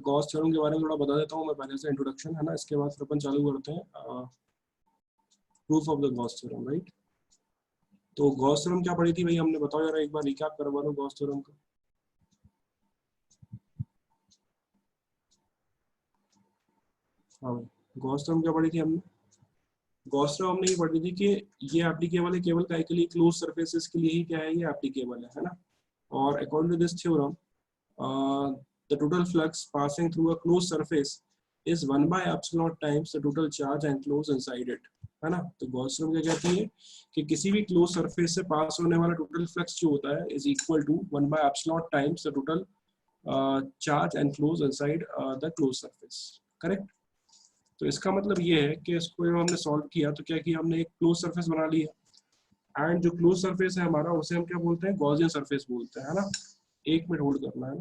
Gauss theorem के बारे में थोड़ा बता देता हूँ मैं पहले से, इंट्रोडक्शन है ना, इसके बाद फिर अपन चालू करते हैं proof of the Gauss theorem, right. तो गॉस थ्योरम क्या पढ़ी थी भाई हमने, बताओ यार, एक बार रिकैप करवा दो गॉस थ्योरम का। हाँ, गॉस थ्योरम क्या पढ़ी थी हमने? गॉस थ्योरम हमने ये पढ़ी थी कि ये एप्लीकेबल है केवल काय के लिए, क्लोज सरफेसेस के लिए ही क्या है, ये एप्लीकेबल है ना। और according to this theorem the total flux passing through a closed surface is 1 by epsilon times the total charge enclosed inside it, है ना। तो गॉस थ्योरम क्या कहती है कि किसी भी क्लोज सरफेस से पास होने वाला टोटल फ्लक्स जो होता है is equal to 1 by epsilon times the total charge enclose inside the close surface, correct. तो इसका मतलब ये है कि इसको जब हमने सॉल्व किया तो क्या किया हमने, एक क्लोज सरफेस बना लिया, एंड जो क्लोज सरफेस है हमारा उसे हम क्या बोलते हैं, गॉसियन सरफेस बोलते हैं, है ना। एक मिनट होल्ड करना है।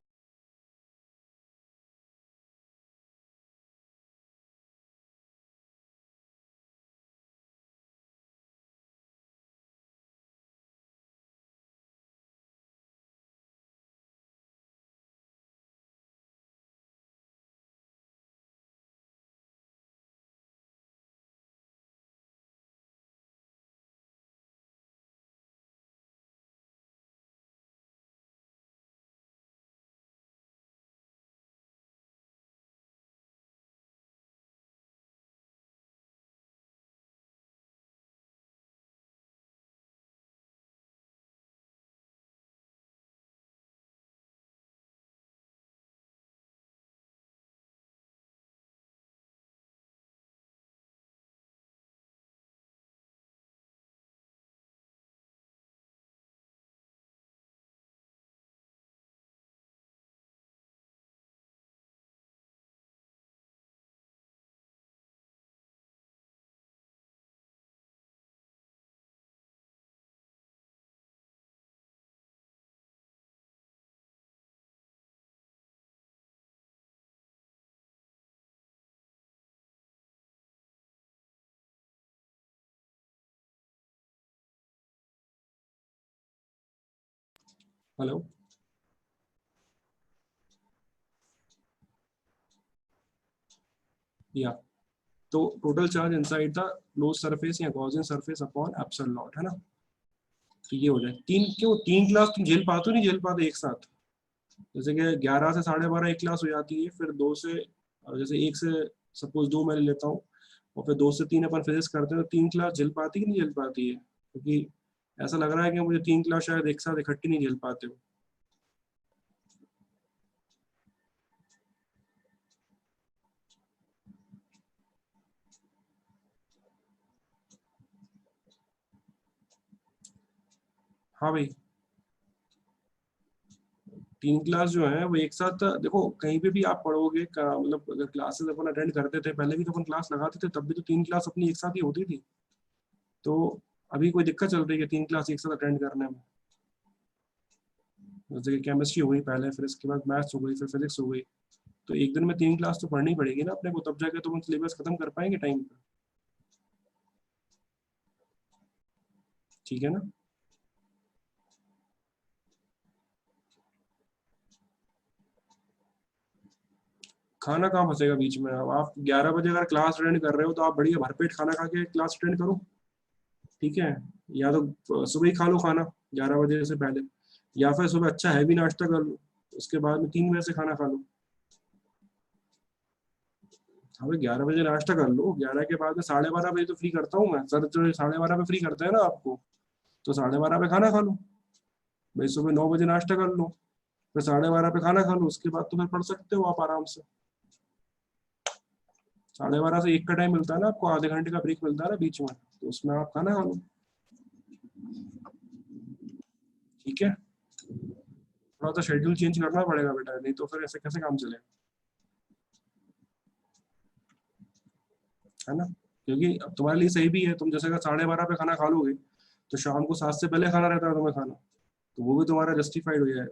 हेलो, या तो total charge inside the close surface या Gaussian surface upon epsilon naught, है ना। तो ये हो जाए तीन, क्यों तीन क्लास तुम झेल पाते हो नहीं झेल पाते एक साथ, जैसे कि 11 से 12:30 एक क्लास हो जाती है, फिर 2 से जैसे 1 से सपोज 2 मैं ले लेता हूँ, और फिर 2 से 3 अपन फिजिक्स करते हैं, तो 3 क्लास झेल पाती कि नहीं झेल पाती है, क्योंकि ऐसा लग रहा है कि मुझे 3 क्लास शायद एक साथ इकट्ठी नहीं झेल पाते हो। हाँ भाई, 3 क्लास जो है वो एक साथ, देखो कहीं पे भी आप पढ़ोगे मतलब अगर क्लासेस अपन अटेंड करते थे पहले भी, तो अपन क्लास लगाते थे तब भी तो 3 क्लास अपनी एक साथ ही होती थी। तो अभी कोई दिक्कत चल रही है 3 क्लास एक साथ अटेंड करने में? जैसे कि केमिस्ट्री हो गई पहले, फिर इसके बाद मैथ्स हो गई, फिर फिजिक्स हो गई, तो एक दिन में 3 क्लास तो पढ़नी पड़ेगी ना अपने को, तब जाके तो हम सिलेबस खत्म कर पाएंगे टाइम पे, ठीक है ना। खाना कहाँ फंसेगा बीच में, अब आप 11 बजे अगर क्लास अटेंड कर रहे हो तो आप बढ़िया भरपेट खाना खा के क्लास अटेंड करो, ठीक है। या तो सुबह ही खा लो खाना 11 बजे से पहले, या फिर सुबह अच्छा हैवी नाश्ता कर लो, उसके बाद में 3 बजे से खाना खा लो। हमें 11 बजे नाश्ता कर लो, 11 के बाद में 12:30 बजे तो फ्री करता हूँ मैं सर, जो 12:30 पे फ्री करते हैं ना आपको, तो 12:30 पे खाना खा लो भाई, सुबह 9 बजे नाश्ता कर लो, फिर 12:30 पे खाना खा लो, उसके बाद तो फिर पढ़ सकते हो आप आराम से। 12:30 से 1 का टाइम मिलता है ना आपको, आधे घंटे का ब्रेक मिलता है ना बीच में, तो उसमें आप खाना खा लो, ठीक है। थोड़ा सा शेड्यूल चेंज करना पड़ेगा बेटा, नहीं तो फिर ऐसे कैसे काम चलेगा, है ना। क्योंकि अब तुम्हारे लिए सही भी है, तुम जैसे अगर 12:30 पे खाना खा लोगे तो शाम को 7 से पहले खाना रहता है तुम्हें खाना, तो वो भी तुम्हारा जस्टिफाइड हो जाएगा,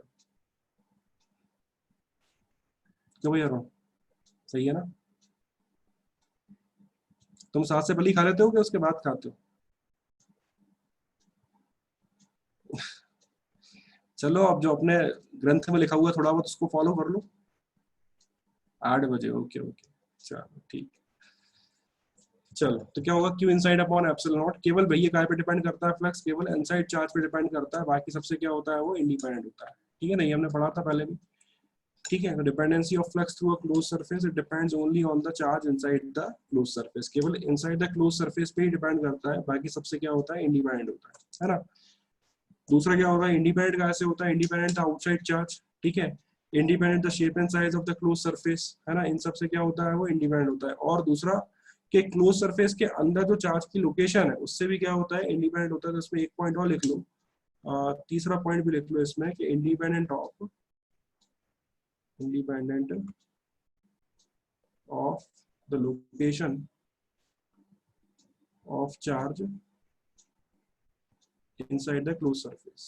क्यों भैया रो, सही है ना। तुम 7 से पहले ही खा लेते हो कि उसके बाद खाते हो? चलो अब जो अपने ग्रंथ में लिखा हुआ है थोड़ा बहुत उसको फॉलो कर लो, 8 बजे, ओके ओके, चलो ठीक। चलो तो क्या होगा, Q inside upon epsilon not, केवल भैया काय पे डिपेंड करता है फ्लक्स, केवल इनसाइड चार्ज पे डिपेंड करता है, बाकी सबसे क्या होता है वो इंडिपेंडेंट होता है। ठीक है ना, ये हमने पढ़ा था पहले भी। ठीक है, dependency of flux through a close surface, it depends only on the charge inside the close surface, केवल इनसाइड द क्लोज सरफेस पे ही डिपेंड करता है, बाकी सबसे क्या होता है इंडिपेंडेंट होता है ना। दूसरा क्या होगा, इंडिपेंडेंट कैसे होता है, इंडिपेंडेंट द आउटसाइड चार्ज, ठीक है, independent the shape and size of the close surface, है ना, इन सब से क्या होता है वो इंडिपेंडेंट होता है। और दूसरा कि क्लोज सरफेस के अंदर जो चार्ज की लोकेशन है उससे भी क्या होता है इंडिपेंडेंट होता है। तो इसमें एक पॉइंट और लिख लो, तीसरा पॉइंट भी लिख लो इसमें कि independent of the location of charge inside the closed surface।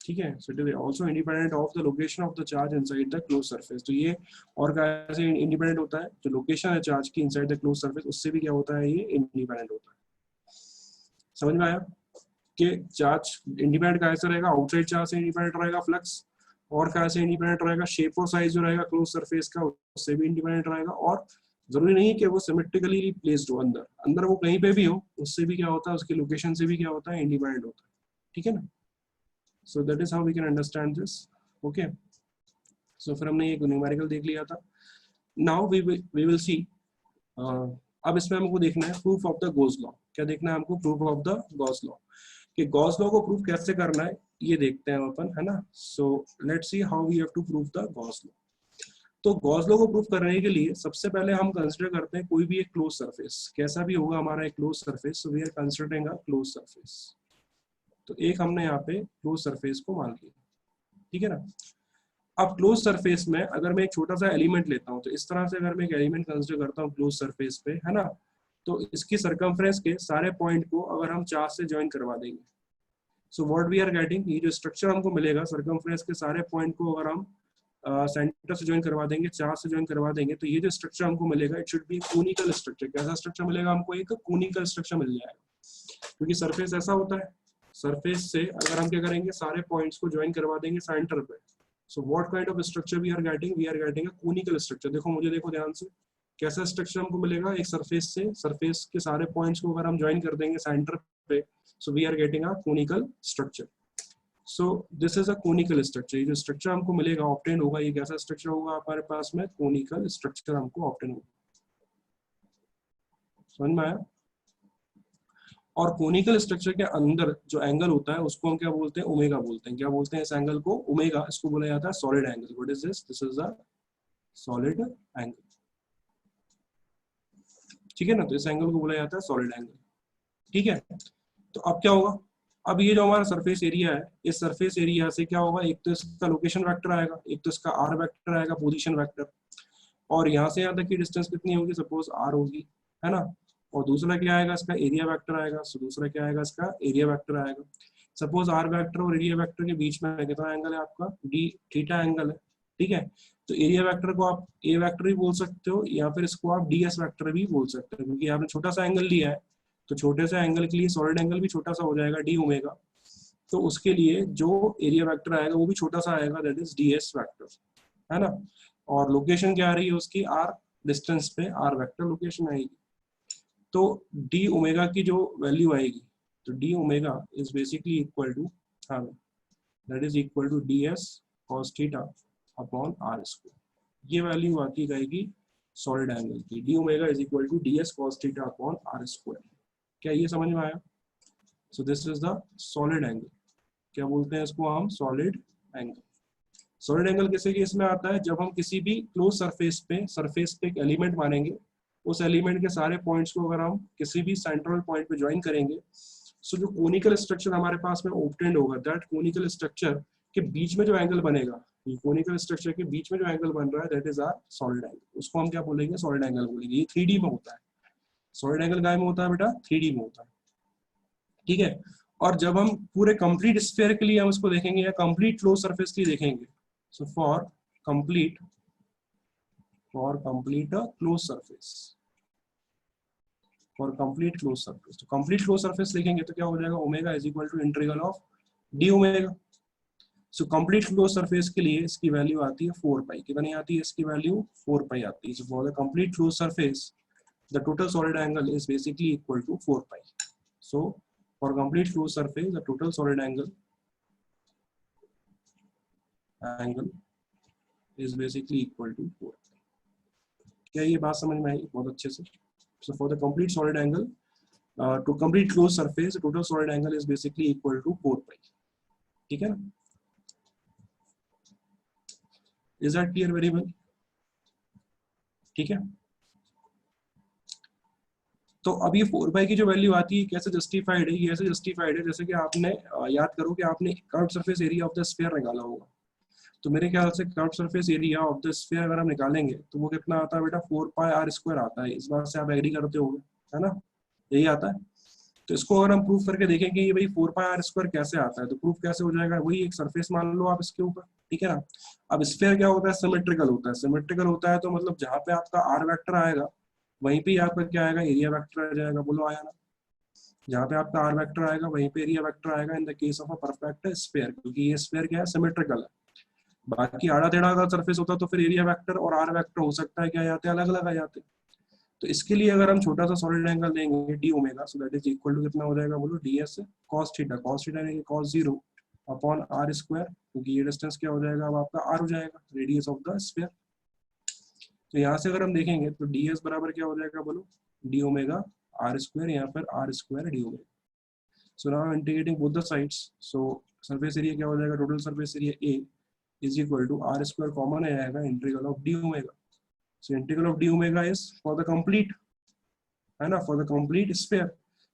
ठीक है, so it is also independent of the location of the charge inside the closed surface। तो ये और कैसे इंडिपेंडेंट होता है, जो लोकेशन है चार्ज की inside the closed surface उससे भी क्या होता है ये इंडिपेंडेंट होता है। समझ में आया कि चार्ज इंडिपेंडेंट कैसे रहेगा, आउटसाइड चार्ज से इंडिपेंडेंट रहेगा फ्लक्स, और कैसे इंडिपेंडेंट रहेगा, शेप और साइज जो रहेगा क्लोज सरफेस का उससे भी इंडिपेंडेंट रहेगा, और जरूरी नहीं है कि वो सिमेट्रिकली प्लेस्ड हो, अंदर अंदर वो कहीं पे भी हो उससे भी क्या होता है, उसकी लोकेशन से भी क्या होता है इंडिपेंडेंट होता है। ठीक है ना, so that is how we can understand this. Okay, so फिर हमने ये न्यूमेरिकल देख लिया था। नाउ वी विल सी, अब इसमें हमको देखना है proof of the Gauss law. क्या देखना है हमको, proof of the Gauss law, कि गॉस लॉ को प्रूफ कैसे करना है ये देखते हैं अपन, है ना। So let's see how we have to prove the Gauss law. तो गॉस लॉ को प्रूफ करने के लिए सबसे पहले हम कंसीडर करते हैं कोई भी एक क्लोज सरफेस, कैसा भी होगा हमारा एक close surface, so we are considering a close surface. तो एक हमने यहाँ पे क्लोज सरफेस को मान लिया, ठीक है ना। अब क्लोज सरफेस में अगर मैं एक छोटा सा एलिमेंट लेता हूँ, तो इस तरह से अगर मैं एक एलिमेंट कंसीडर करता हूँ क्लोज सरफेस पे, है ना, तो इसकी सरकमफ्रेंस के सारे पॉइंट को अगर हम चार्ज से ज्वाइन करवा देंगे, so what we are getting, ये जो स्ट्रक्चर हमको मिलेगा सरकमफ्रेंस के सारे पॉइंट को अगर हम सेंटर से ज्वाइन करवा देंगे, चार्ज से ज्वाइन करवा देंगे, तो ये जो स्ट्रक्चर हमको मिलेगा it should B conical structure. कैसा स्ट्रक्चर मिलेगा हमको, एक कोनिकल स्ट्रक्चर मिल जाएगा, क्योंकि सरफेस ऐसा होता है, सरफेस से अगर हम क्या करेंगे सारे पॉइंट्स को ज्वाइन करवा देंगे सेंटर पे, so what kind of structure we are getting, we are getting a conical structure. देखो मुझे, देखो ध्यान से, कैसा स्ट्रक्चर हमको मिलेगा, एक सरफेस से सरफेस के सारे पॉइंट्स को अगर हम ज्वाइन कर देंगे सेंटर पे, so we are getting a conical structure. So this is a conical structure. ये जो स्ट्रक्चर हमको मिलेगा, ऑब्टेन होगा, ये कैसा स्ट्रक्चर होगा हमारे पास में, कोनिकल स्ट्रक्चर हमको ऑब्टेन होगा। समझ में आया। और कोनिकल स्ट्रक्चर के अंदर जो एंगल होता है उसको हम क्या बोलते हैं, ओमेगा बोलते हैं। क्या बोलते हैं इस एंगल को, ओमेगा। इसको बोला जाता है solid angle. What is this, this is a solid angle. ठीक है ना, तो इस एंगल को बोला जाता है सॉलिड एंगल। ठीक है, तो अब क्या होगा, अब ये जो हमारा सरफेस एरिया है, इस सरफेस एरिया से क्या होगा, एक तो इसका लोकेशन वेक्टर आएगा, एक तो इसका आर वेक्टर आएगा, पोजीशन वेक्टर, और यहाँ से यहाँ तक की डिस्टेंस कितनी होगी, सपोज आर होगी, है ना। और दूसरा क्या आएगा, इसका एरिया वेक्टर आएगा। सो दूसरा क्या आएगा, इसका एरिया वेक्टर आएगा। सपोज आर वेक्टर और एरिया वेक्टर के बीच में कितना एंगल है आपका, डी थीटा एंगल है। ठीक है, तो एरिया वेक्टर को आप ए वेक्टर भी बोल सकते हो, या फिर इसको आप डी एस वेक्टर भी बोल सकते हो, क्योंकि आपने छोटा सा एंगल लिया है, तो छोटे से एंगल के लिए सॉलिड एंगल भी छोटा सा हो जाएगा, डी ओमेगा। तो उसके लिए जो एरिया वेक्टर आएगा वो भी छोटा सा आएगा, that is d s vector, है ना। और लोकेशन क्या आ रही है उसकी, आर डिस्टेंस पे आर वेक्टर लोकेशन आएगी। तो डी ओमेगा की जो वैल्यू आएगी, तो d omega is basically equal to, हाँ, that is equal to d s cos theta upon r square. ये वैल्यू आती जाएगी सॉलिड एंगल की, d omega is equal to d s cos theta upon r square. क्या ये समझ में आया। सो this is the solid angle. क्या बोलते हैं इसको हम, सॉलिड एंगल। सॉलिड एंगल किसी केस में आता है, जब हम किसी भी क्लोज सरफेस पे एक एलिमेंट मानेंगे, उस एलिमेंट के सारे पॉइंट्स को अगर हम किसी भी सेंट्रल पॉइंट पे ज्वाइन करेंगे, सो जो कोनिकल स्ट्रक्चर हमारे पास में ऑब्टेन्ड होगा, दैट कोनिकल स्ट्रक्चर के बीच में जो एंगल बनेगा, कोनिकल स्ट्रक्चर के बीच में जो एंगल बन रहा है, that is our solid angle. उसको हम क्या बोलेंगे, सॉलिड एंगल बोलेंगे। ये 3D में होता है, सॉलिड एंगल काय में होता है बेटा, 3D में होता है। ठीक है, और जब हम पूरे कंप्लीट स्फीयर के लिए हम इसको देखेंगे, या कंप्लीट क्लोज सरफेस के लिए देखेंगे, so for complete close surface, for complete close surface, तो कंप्लीट क्लोज सरफेस लिखेंगे तो क्या हो जाएगा, omega is equal to integral of d omega. So complete close surface के लिए इसकी वैल्यू आती है 4 पाई। कितनी आती है इसकी वैल्यू? 4 पाई आती है। सो for the complete close surface the total solid angle is basically equal to 4 pi. So for complete closed surface the total solid angle is basically equal to 4 pi. क्या ये बात समझ में आई बहुत अच्छे से? So for the complete solid angle to complete closed surface the total solid angle is basically equal to 4 pi. ठीक है ना? Is that clear very well? ठीक है। तो अब ये 4 पाई की जो वैल्यू आती है कैसे जस्टिफाइड है? ये ऐसे जस्टिफाइड है जैसे कि आपने याद करो कि आपने curve surface area of the sphere निकाला होगा। तो मेरे ख्याल से curve surface area of the sphere अगर हम निकालेंगे तो वो कितना आता है बेटा? 4 पाई आर स्क्वायर आता है। इस बात से आप एग्री करते होगे, है ना? यही आता है। तो इसको अगर हम प्रूफ करके देखेंगे ये भाई 4 पाई आर स्क्वायर कैसे आता है, तो प्रूफ कैसे हो जाएगा? वही एक सरफेस मान लो आप इसके ऊपर, ठीक है ना? अब स्फीयर क्या होता है? सिमेट्रिकल होता है। सिमेट्रिकल होता है तो मतलब जहाँ पे आपका आर वेक्टर आएगा वहीं पे आपका क्या आएगा? एरिया वेक्टर आ जाएगा। बोलो आया ना? जहाँ पे आपका आर वेक्टर आएगा वहीं पे एरिया वेक्टर आएगा in the case of a perfect sphere, क्योंकि ये स्फीयर क्या है? सिमेट्रिकल है। बाकी आड़ा टेढ़ा अगर सरफेस होता तो फिर एरिया वेक्टर और आर वेक्टर हो सकता है क्या आते हैं? अलग अलग आ जाते हैं। तो इसके लिए अगर हम छोटा सा सॉलिड एंगल देंगे d omega, so that is equal to कितना हो जाएगा? बोलो d s cos theta. Cos theta यानी कॉस 0 अपॉन आर स्क्वायर, क्योंकि ये डिस्टेंस क्या हो जाएगा? अब आपका आर हो जाएगा, रेडियस ऑफ द स्फीयर। तो यहाँ से अगर हम देखेंगे तो डी एस बराबर क्या हो जाएगा? बोलो डी ओमेगा आर स्क्वायर, यहाँ पर r square d omega. So now integrating both the sides, so surface area क्या हो जाएगा? Total surface area a is equal to r square common आएगा integral of d omega. So integral of d omega is for the complete, है ना, for the complete sphere.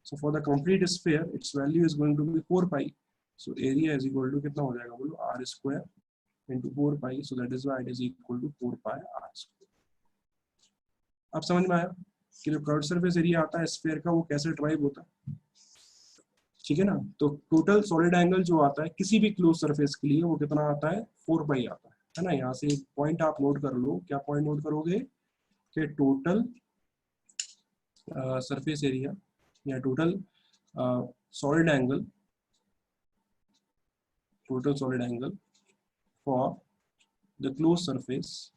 So for the complete sphere its value is going to be 4 pi. So area is equal to कितना हो जाएगा? बोलो r square into 4 pi. So that is why it is equal to 4 pi r square. अब समझ में आया कि जो कर्व सरफेस एरिया आता है स्फीयर का वो कैसे ड्राइव होता है? ठीक है ना? तो टोटल सॉलिड एंगल जो आता है किसी भी क्लोज सरफेस के लिए वो कितना आता है? 4 पाई आता है ना? यहाँ से एक पॉइंट आप नोट कर लो। क्या पॉइंट नोट करोगे? कि टोटल सरफेस एरिया या total solid angle, total solid angle for the close surface,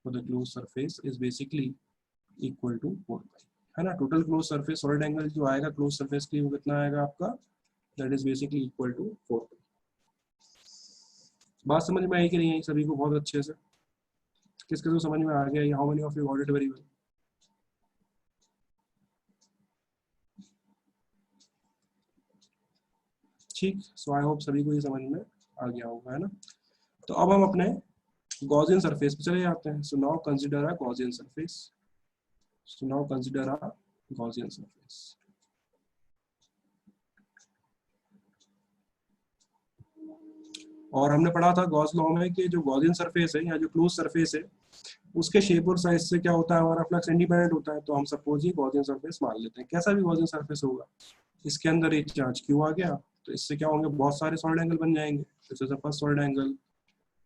for the closed surface is basically equal to 4 pi, है ना? Total close surface solid angle जो आएगा क्लोज सरफेस के लिए वो कितना आएगा आपका? That is basically equal to 4 pi। बात समझ में आई कि नहीं आई सभी को? बहुत अच्छे से किस किस को समझ में आ गया? How many of you got it very well? ठीक, सो आई होप सभी को ये समझ में आ गया होगा, है ना? तो अब हम अपने गॉसियन सरफेस पे चले जाते हैं। So now consider a Gaussian surface. So now consider a Gaussian surface. और हमने पढ़ा था गॉस लॉ में कि जो गॉसियन सरफेस है या जो क्लोज सरफेस है उसके शेप और साइज से क्या होता है? हमारा फ्लक्स इंडिपेंडेंट होता है। तो हम सपोज ये गॉसियन सरफेस मान लेते हैं। कैसा भी गॉसियन सरफेस होगा, इसके अंदर एक चार्ज क्यू आ गया तो इससे क्या होंगे? बहुत सारे सॉलिड एंगल बन जाएंगे। This is the first solid angle,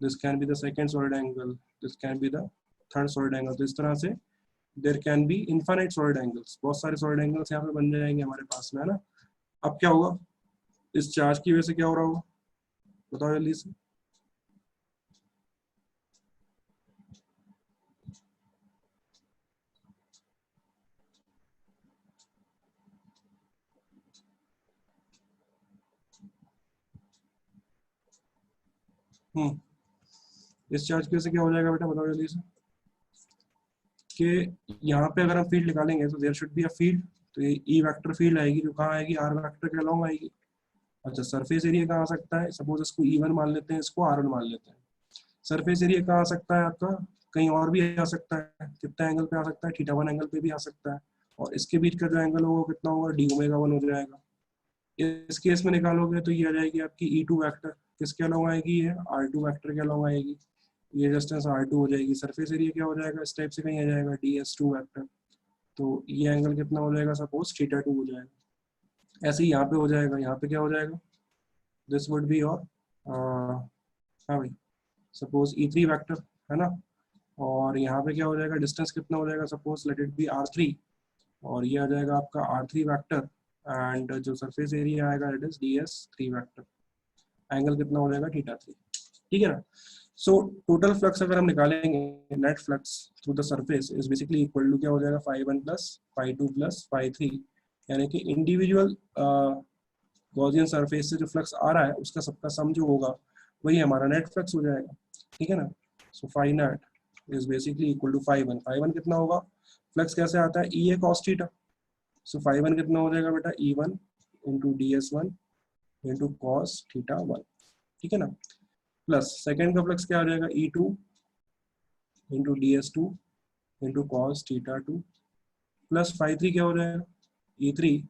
this can be the second solid angle, this can be the third solid angle. तो इस तरह से there can be infinite solid angles. बहुत सारे सॉलिड एंगल्स यहाँ पे बन जाएंगे हमारे पास में, है ना? अब क्या होगा? इस चार्ज की वजह से क्या हो रहा होगा? बताओ जल्दी से। इस चार्ज की वजह से क्या हो जाएगा बेटा? बताओ जल्दी से। कि यहाँ पे अगर हम फील्ड निकालेंगे तो there should be a field. तो ये ई वेक्टर फील्ड आएगी जो कहाँ आएगी? आर वेक्टर के अलोंग आएगी। अच्छा, सरफेस एरिया कहाँ आ सकता है? सपोज इसको E1 मान लेते हैं, इसको R1 मान लेते हैं। सरफेस एरिया कहाँ आ सकता है आपका? कहीं और भी आ सकता है। कितना एंगल पे आ सकता है? θ1 एंगल पे भी आ सकता है। और इसके बीच का जो एंगल होगा कितना होगा? डी ओमेगा 1 हो जाएगा। इस केस में निकालोगे तो ये आ जाएगी आपकी E2 वेक्टर। किसके अलोंग आएगी? ये R2 वेक्टर के अलोंग आएगी। ये डिस्टेंस R2 हो जाएगी। सरफेस एरिया क्या हो जाएगा? इस टाइप से कहीं आ जाएगा DS2 वेक्टर। तो ये एंगल कितना हो जाएगा? सपोज θ2 हो जाएगा। ऐसे ही यहाँ पे हो जाएगा। यहाँ पे क्या हो जाएगा? दिस वुड बी और हाँ भाई, सपोज E3 वेक्टर, है ना? और यहाँ पे क्या हो जाएगा? डिस्टेंस कितना हो जाएगा? Suppose let it be R3 और ये आ जाएगा आपका R3 वेक्टर एंड जो सरफेस एरिया आएगा it is DS3 vector. Angle कितना हो जाएगा θ3, ठीक है ना। सो टोटल फ्लक्स अगर हम निकालेंगे, net flux through the surface is basically equal to क्या हो जाएगा, φ1 प्लस φ2 प्लस φ3, यानी कि इंडिविजुअल गॉसियन सरफेस से जो फ्लक्स आ रहा है उसका सबका सम जो होगा वही हमारा नेट फ्लक्स हो जाएगा, ठीक है ना। So phi net is basically equal to φ1 कितना होगा, फ्लक्स कैसे आता है, ई ए कॉस थीटा, सो φ1 कितना हो जाएगा बेटा, E1 into ds1 into cos θ1, ठीक है ना, प्लस सेकेंड का फ्लक्स क्या हो जाएगा, E2 into ds2 into cos θ2, plus φ3 क्या हो जाएगा, E3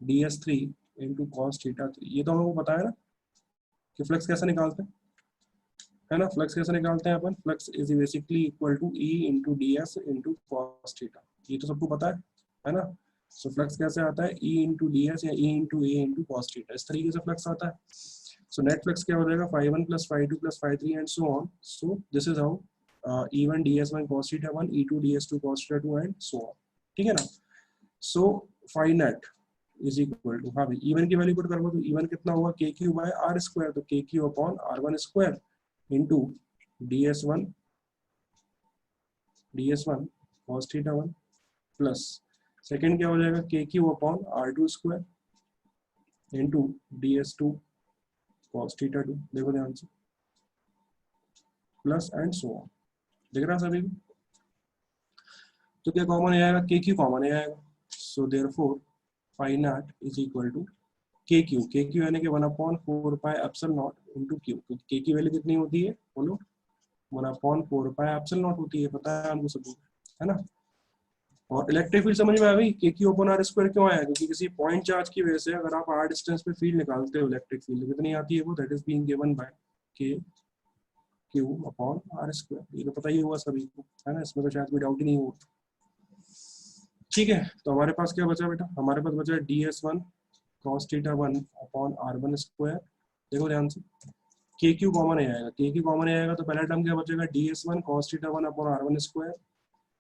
ds3 इंटू कॉस θ3। ये तो हमको पता है ना कि फ्लक्स कैसे निकालते हैं, है ना, फ्लक्स कैसे निकालते हैं अपन, flux is basically equal to E into ds into cos θ, ये तो सबको पता है ना। सो फ्लक्स कैसे आता है, E इंटू ds या E into A into cos θ, इस तरीके से फ्लक्स आता है। सो नेट फ्लक्स क्या हो जाएगा, φ1 plus φ2 plus φ3 and so on. So this is how E1 ds1 cos θ1, E2 ds2 cos θ2 and so on, ठीक है ना। So phi net is equal to, हाँ भाई E1 की वैल्यू पुट करोगे तो E1 कितना होगा, KQ बाय R स्क्वायर, तो KQ upon R1 square into ds1 cos θ1 plus second क्या हो जाएगा, KQ upon R2 square into ds2 cos θ2, देखो ध्यान से, प्लस एंड सो ऑन, दिख रहा है सभी को। तो क्या कॉमन आएगा, KQ कॉमन आएगा, so therefore phi net is equal to KQ यानी कि 1/4 pi epsilon naught into Q, क्योंकि K की वैल्यू कितनी होती है बोलो, 1/4 पाई एप्सिलॉन नॉट होती है, पता है हमको सबको, है ना। और इलेक्ट्रिक फील्ड समझ में आ गई, KQ अपॉन R स्क्वायर क्यों आया, क्योंकि किसी पॉइंट चार्ज की वजह से अगर आप R डिस्टेंस पे फील्ड निकालते हो, इलेक्ट्रिक फील्ड कितनी आती है वो, that is being given by KQ upon R square, ये तो पता ही होगा सभी को, है ना, इसमें तो शायद कोई डाउट ही नहीं होगा, ठीक है। तो हमारे पास क्या बचा बेटा, हमारे पास बचा ds1 cos θ1 upon R1 square, देखो ध्यान से, KQ कॉमन आएगा, KQ कॉमन आएगा तो पहला टर्म क्या बचेगा, ds1 cos θ1 upon R1 square,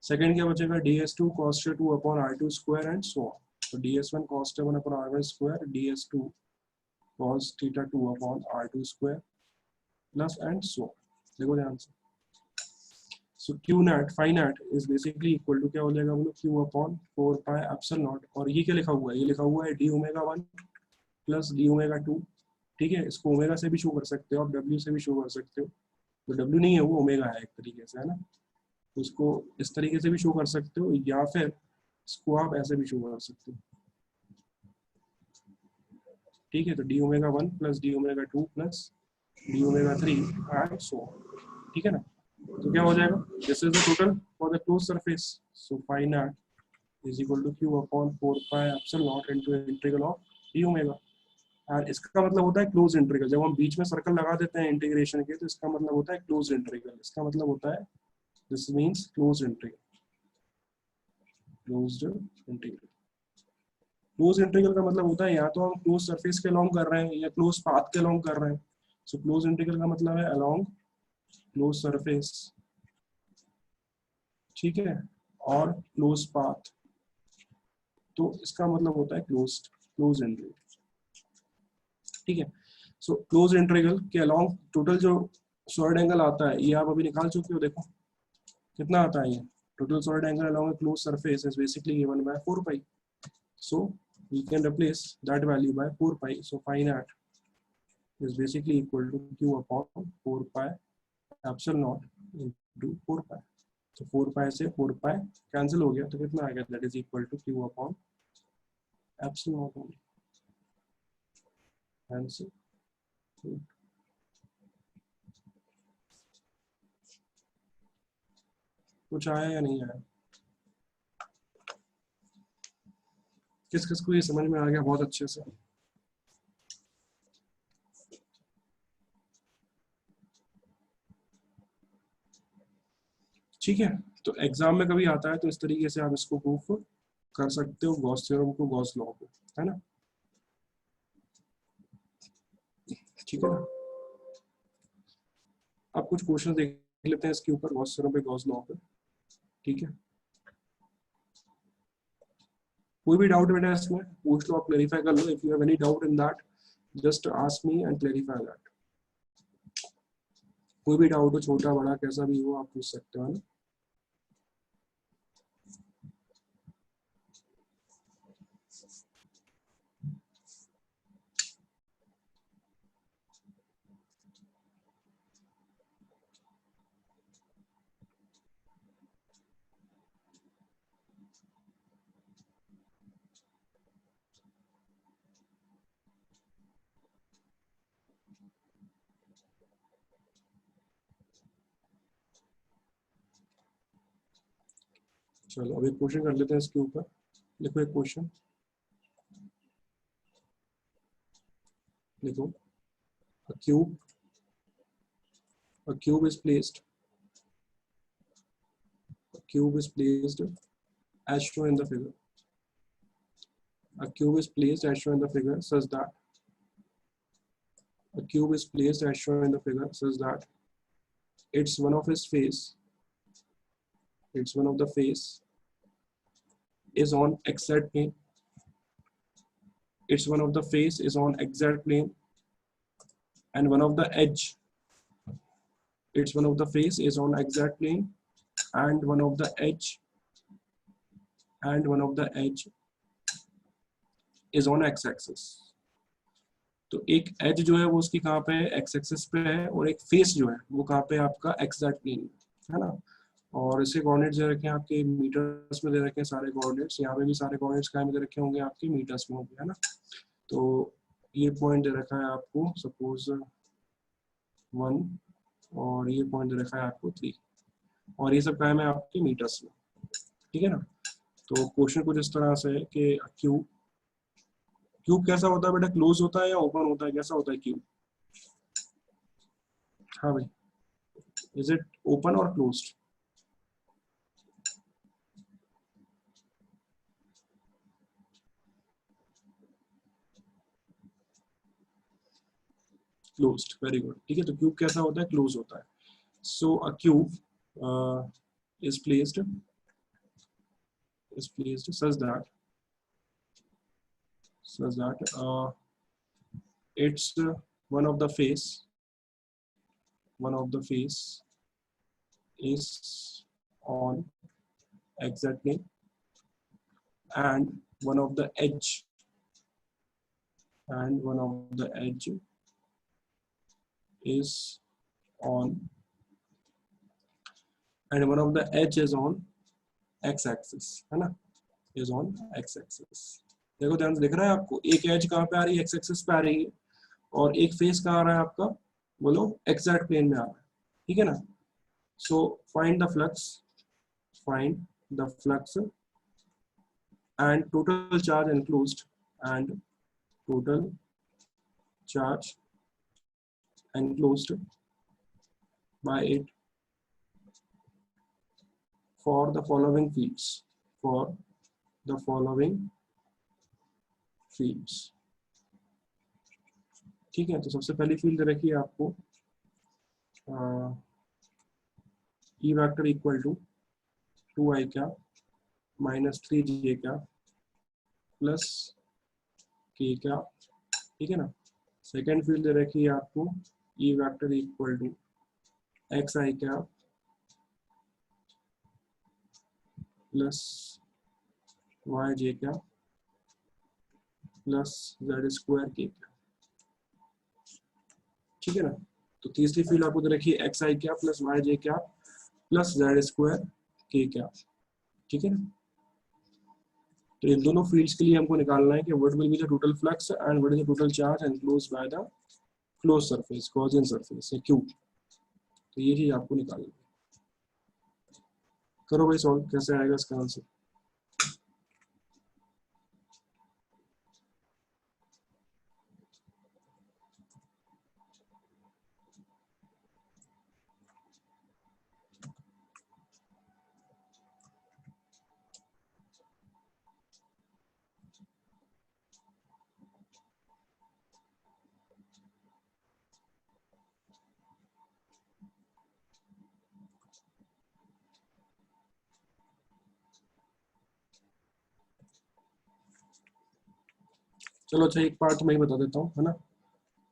second क्या बचेगा, ds2 cos θ2 upon R2 square and so on. तो ds1 cos θ1 upon R1 square, ds2 cos θ2 upon R2 square plus and so on, देखो ध्यान से। So Q net phi net is basically equal to क्या हो जाएगा बोलो, Q upon 4 pi epsilon naught, और ये क्या लिखा हुआ है, ये लिखा हुआ है d⍵1 प्लस d⍵2, ठीक है, इसको ओमेगा से भी शो कर सकते हो आप, W से भी शो कर सकते हो, तो W नहीं है वो ओमेगा है एक तरीके से, है ना, तो इसको इस तरीके से भी शो कर सकते हो, या फिर इसको आप ऐसे भी शो कर सकते हो, ठीक है। तो d⍵1 plus d⍵2 plus d⍵3 and so on, ठीक है ना। तो क्या हो जाएगा, this is the total for the close surface, so phi net is equal to Q upon 4 pi epsilon naught into integral of d⍵, और इसका मतलब होता है क्लोज इंटीग्रल, जब हम बीच में सर्कल लगा देते हैं इंटीग्रेशन के तो इसका मतलब होता है क्लोज इंटीग्रल, इसका मतलब होता है this means close integral, closed integral. Close integral का मतलब होता है या तो हम क्लोज सरफेस के अलोंग कर रहे हैं या क्लोज पाथ के अलोंग कर रहे हैं, सो क्लोज इंटीग्रल का मतलब है अलोंग क्लोज सरफेस, ठीक है, और क्लोज पाथ, तो इसका मतलब होता है क्लोज इंटीग्रल, ठीक है। सो क्लोज इंटीग्रल के अलोंग टोटल जो सॉलिड एंगल आता है ये आप अभी निकाल चुके हो, देखो कितना आता है ये, total solid angle along close surface is basically given by 4 pi, so we can replace that value by 4 pi, so phi naught is basically equal to Q upon 4 pi epsilon naught into 4 pi, so 4 pi से 4 pi cancel हो गया तो कितना आ गया, that is equal to Q upon epsilon naught only, answer. कुछ आया या नहीं आया, किस किस को ये समझ में आ गया बहुत अच्छे से, ठीक है। तो एग्जाम में कभी आता है तो इस तरीके से आप इसको प्रूफ कर सकते हो, गॉस थ्योरम को, गॉस लॉ को, है ना, ठीक है ना। आप कुछ क्वेश्चन देख लेते हैं इसके ऊपर, गॉस थ्योरम पे, गॉस लॉ पे, ठीक है। कोई भी डाउट बेटा इसमें पूछ लो, आप क्लैरिफाई कर लो, if you have any doubt in that just ask me and clarify that. कोई भी डाउट हो, छोटा बड़ा कैसा भी हो, आप पूछ सकते हो, है ना। चलो अभी क्वेश्चन कर लेते हैं इसके ऊपर। लिखो एक क्वेश्चन, लिखो। A cube, a cube is placed, a cube is placed as shown in the figure. A cube is placed as shown in the figure such that a cube is placed as shown in the figure such that its one of its face, its one of the face is on exact plane. Its one of the face is on exact plane, and one of the edge. Its one of the face is on exact plane, and one of the edge, and one of the edge is on x-axis. तो एक as जो है वो उसकी कहाँ पे है, x axis पे है, और एक फेस जो है वो कहाँ पे आपका एक्सैक्ट प्लेन है ना। और इसके कोऑर्डिनेट्स दे रखे हैं आपके मीटर्स में, दे रखे हैं सारे कोऑर्डिनेट्स। यहाँ पे भी सारे कोऑर्डिनेट्स कहाँ में दे रखे होंगे, आपके मीटर्स में होंगे, है ना। तो ये पॉइंट दे रखा है आपको सपोज 1, और ये पॉइंट दे रखा है आपको 3, और ये सब कहाँ में आपके मीटर्स में, ठीक है ना। तो क्वेश्चन कुछ इस तरह से है कि क्यूब, क्यूब कैसा होता है बेटा, क्लोज होता है या ओपन होता है, कैसा होता है क्यूब? हाँ भाई, इज इट ओपन और क्लोज्ड? क्लोज्ड, वेरी गुड, ठीक है। तो क्यूब कैसा होता है, क्लोज होता है। So a cube is placed such that it's one of the face is on exact plane, and one of the edge is on, and one of the edge is on x-axis, है ना, is on x-axis। देखो ध्यान से दिख रहा है आपको, एक एज कहाँ पे आ रही है, x-axis पे आ रही है, और एक फेस कहाँ आ रहा है आपका, बोलो एक्सैक्ट प्लेन में आ रहा है, ठीक है ना। So find the flux and total charge enclosed by it for the following fields, ठीक है। तो सबसे पहली फील्ड रखी है आपको E vector equal to 2i cap minus 3j cap plus k cap, ठीक है ना। सेकेंड फील्ड दे रखी है आपको E vector equal to xi cap plus yj cap plus z square k cap, ठीक है ना। तो तीसरी फील्ड आपको दे रखी है xi cap plus yj cap plus z square k cap, ठीक है ना। तो इन दोनों फील्ड्स के लिए हमको निकालना है कि what will be the total flux and what is the total charge enclosed by the close surface, Gaussian surface या क्यूब। तो ये चीज आपको निकालनी है। करो भाई सॉल्व, कैसे आएगा इसका आंसर। चलो अच्छा, एक पार्ट मैं ही बता देता हूँ, है ना।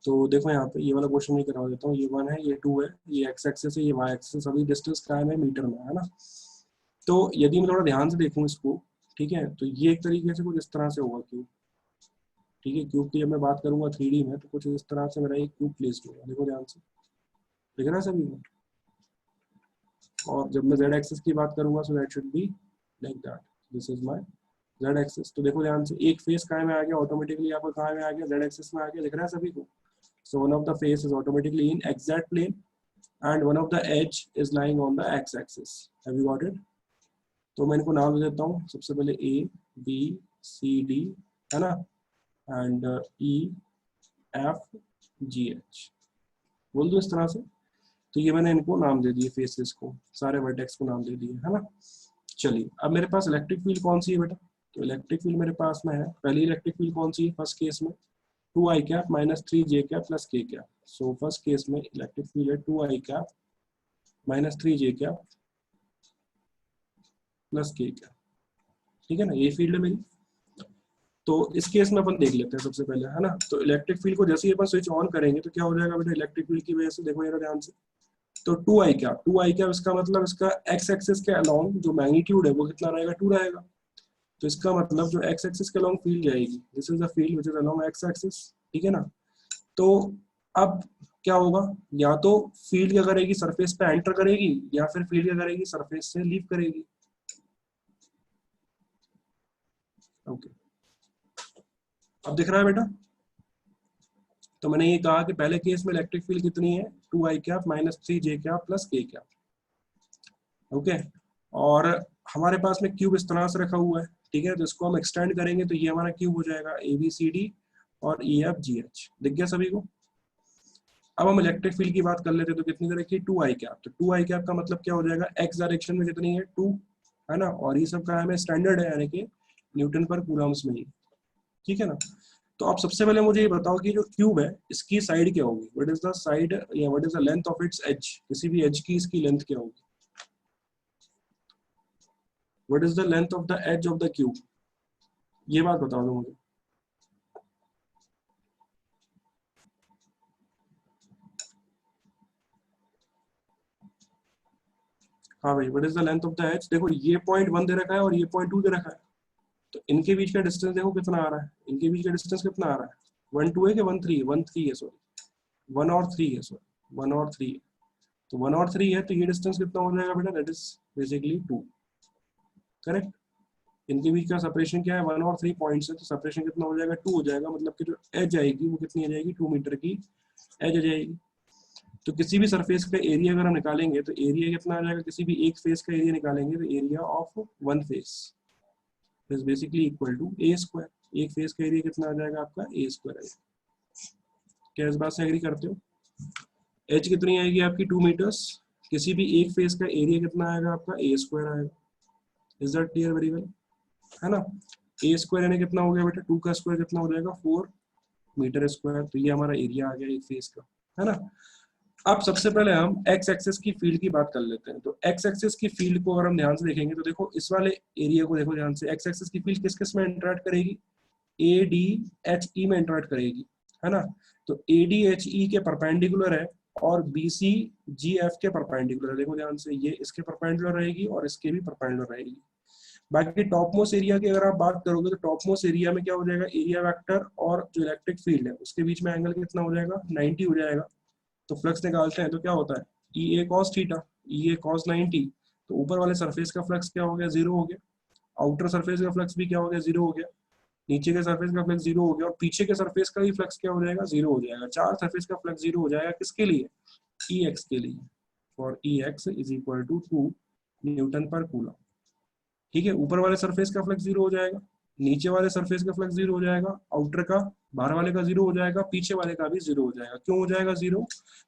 तो देखो यहाँ पे ये वाला क्वेश्चन नहीं करवा देता हूँ, ये 1 है, ये 2 है, ये एक्स एक्सेस है, ये वाई एक्सेस, सभी डिस्टेंस क्या है मीटर में, है ना। तो यदि मैं थोड़ा ध्यान से देखूँ इसको, ठीक है, तो ये एक तरीके से कुछ इस तरह से होगा क्यूब, ठीक है। क्यूब की जब मैं बात करूंगा 3D में तो कुछ इस तरह से मेरा एक क्यूब प्लेस्ड होगा, देखो ध्यान से, दिख रहा है सभी को। और जब मैं z एक्सिस की बात करूंगा so that should be like that, this is my z axis. तो देखो ध्यान से, एक फेस कहाँ में आ गया ऑटोमेटिकली, आपका कहाँ में आ गया, z एक्सिस में आ गया, दिख रहा है सभी को। So one of the face is automatically in exact plane and one of the edge is lying on the x axis. Have you got it? तो मैं इनको नाम दे देता हूँ, सबसे पहले A B C D, है ना, and E F G H, बोल दो इस तरह से। तो ये मैंने इनको नाम दे दिए, फेसेस को, सारे वर्टेक्स को नाम दे दिए, है ना। चलिए, अब मेरे पास इलेक्ट्रिक फील्ड कौन सी है बेटा, तो इलेक्ट्रिक फील्ड मेरे पास में है, पहली इलेक्ट्रिक फील्ड कौन सी है फर्स्ट केस में, 2i cap minus 3j cap plus k cap. So first case में इलेक्ट्रिक फील्ड है 2i cap minus 3j cap plus k cap, ठीक है ना, ये फील्ड है मेरी। तो इस केस में अपन देख लेते हैं सबसे पहले, है ना। तो इलेक्ट्रिक फील्ड को जैसे ही अपन स्विच ऑन करेंगे तो क्या हो जाएगा बेटा, इलेक्ट्रिक फील्ड की वजह से, देखो जरा ध्यान से, तो 2i कैप, 2i कैप इसका मतलब इसका x एक्सिस के अलोंग जो मैग्नीट्यूड है वो कितना रहेगा, 2 रहेगा। तो इसका मतलब जो x एक्सिस के अलोंग फील्ड जाएगी, this is the field which is along x axis, ठीक है ना। तो अब क्या होगा, या तो फील्ड क्या करेगी, सरफेस पे एंटर करेगी, या फिर फील्ड क्या करेगी, सरफेस से लीव करेगी। ओके, अब दिख रहा है बेटा। तो मैंने ये कहा कि पहले केस में इलेक्ट्रिक फील्ड कितनी है, 2i cap minus 3j cap plus k cap, okay. और हमारे पास में क्यूब इस तरह से रखा हुआ है, ठीक है, तो इसको हम एक्सटेंड करेंगे तो ये हमारा क्यूब हो जाएगा ABCD और EFGH, दिख गया सभी को। अब हम इलेक्ट्रिक फील्ड की बात कर लेते हैं, तो कितनी तरह की, 2i कैप। तो 2i कैप का मतलब क्या हो जाएगा, x डायरेक्शन में कितनी है, 2, है ना, और ये सब का हमें स्टैंडर्ड है, यानी कि न्यूटन पर कूलम्स में ही, ठीक है ना। तो आप सबसे पहले मुझे ये बताओ कि जो क्यूब है इसकी साइड क्या होगी, व्हाट इज द साइड या what is the length of its edge, किसी भी एज की इसकी लेंथ क्या होगी, what is the length of the edge of the cube, ये बात बता दो मुझे। हाँ भाई, what is the length of the edge, देखो ये पॉइंट 1 दे रखा है और ये पॉइंट 2 दे रखा है, तो इनके बीच का डिस्टेंस देखो कितना आ रहा है, इनके बीच का डिस्टेंस कितना आ रहा है, 1 2 है कि 1 3 है, 1 3 है, सॉरी 1 और 3 है, सॉरी 1 और 3 है। तो 1 और 3 है, तो ये डिस्टेंस कितना हो जाएगा बेटा, दैट इज बेसिकली 2, करेक्ट। इनके बीच का सेपरेशन क्या है, 1 और 3 पॉइंट्स है, तो सेपरेशन कितना हो जाएगा, 2 हो जाएगा, मतलब कि जो एज आएगी वो कितनी आ जाएगी, 2 मीटर की एज आ जाएगी। तो किसी भी सरफेस का एरिया अगर हम निकालेंगे तो एरिया कितना आ जाएगा, किसी भी एक फेस का एरिया निकालेंगे तो area of one face is basically equal to a square. एक फेस का एरिया कितना आ जाएगा आपका, ए स्क्वायर आएगा। क्या इस बात से एग्री करते हो? एच कितनी आएगी आपकी, 2 मीटर्स, किसी भी एक फेस का एरिया कितना आएगा आपका, ए स्क्वायर आएगा। Is that clear, very well, है ना। ए स्क्वायर यानी कितना हो गया बेटा, 2 का स्क्वायर कितना हो जाएगा, 4 मीटर स्क्वायर। तो ये हमारा एरिया आ गया एक फेस का, है ना। अब सबसे पहले हम एक्स एक्सिस की फील्ड की बात कर लेते हैं। तो एक्स एक्सिस की फील्ड को अगर हम ध्यान से देखेंगे तो देखो इस वाले एरिया को देखो ध्यान से, एक्स एक्सिस की फील्ड किस किस में इंटरेक्ट करेगी, ADHE में इंटरेक्ट करेगी, है ना। तो ADHE के परपेंडिकुलर है और BCGF के परपेंडिकुलर है, देखो ध्यान से, ये इसके परपेंडिकुलर रहेगी और इसके भी परपेंडिकुलर रहेगी। बाकी टॉप मोस्ट एरिया की अगर आप बात करोगे तो टॉप मोस्ट एरिया में क्या हो जाएगा, एरिया वेक्टर और जो इलेक्ट्रिक फील्ड है उसके बीच में एंगल कितना हो जाएगा, 90 हो जाएगा। तो फ्लक्स निकालते हैं तो क्या होता है, EA cos theta, EA cos 90। तो ऊपर वाले सरफेस का फ्लक्स क्या हो गया, 0 हो गया। आउटर सरफेस का फ्लक्स भी क्या हो गया, 0 हो गया। नीचे के सरफेस का फ्लक्स 0 हो गया और पीछे के सरफेस का भी फ्लक्स क्या हो जाएगा, 0 हो जाएगा। चार सरफेस का फ्लक्स 0 हो जाएगा, किसके लिए, EX के लिए, for EX is equal to 2 newton पर कूलम, ठीक है। ऊपर वाले सरफेस का फ्लक्स 0 हो जाएगा, नीचे वाले सरफेस का फ्लक्स 0 हो जाएगा, आउटर का, बाहर वाले का 0 हो जाएगा, पीछे वाले का भी 0 हो जाएगा। क्यों हो जाएगा 0,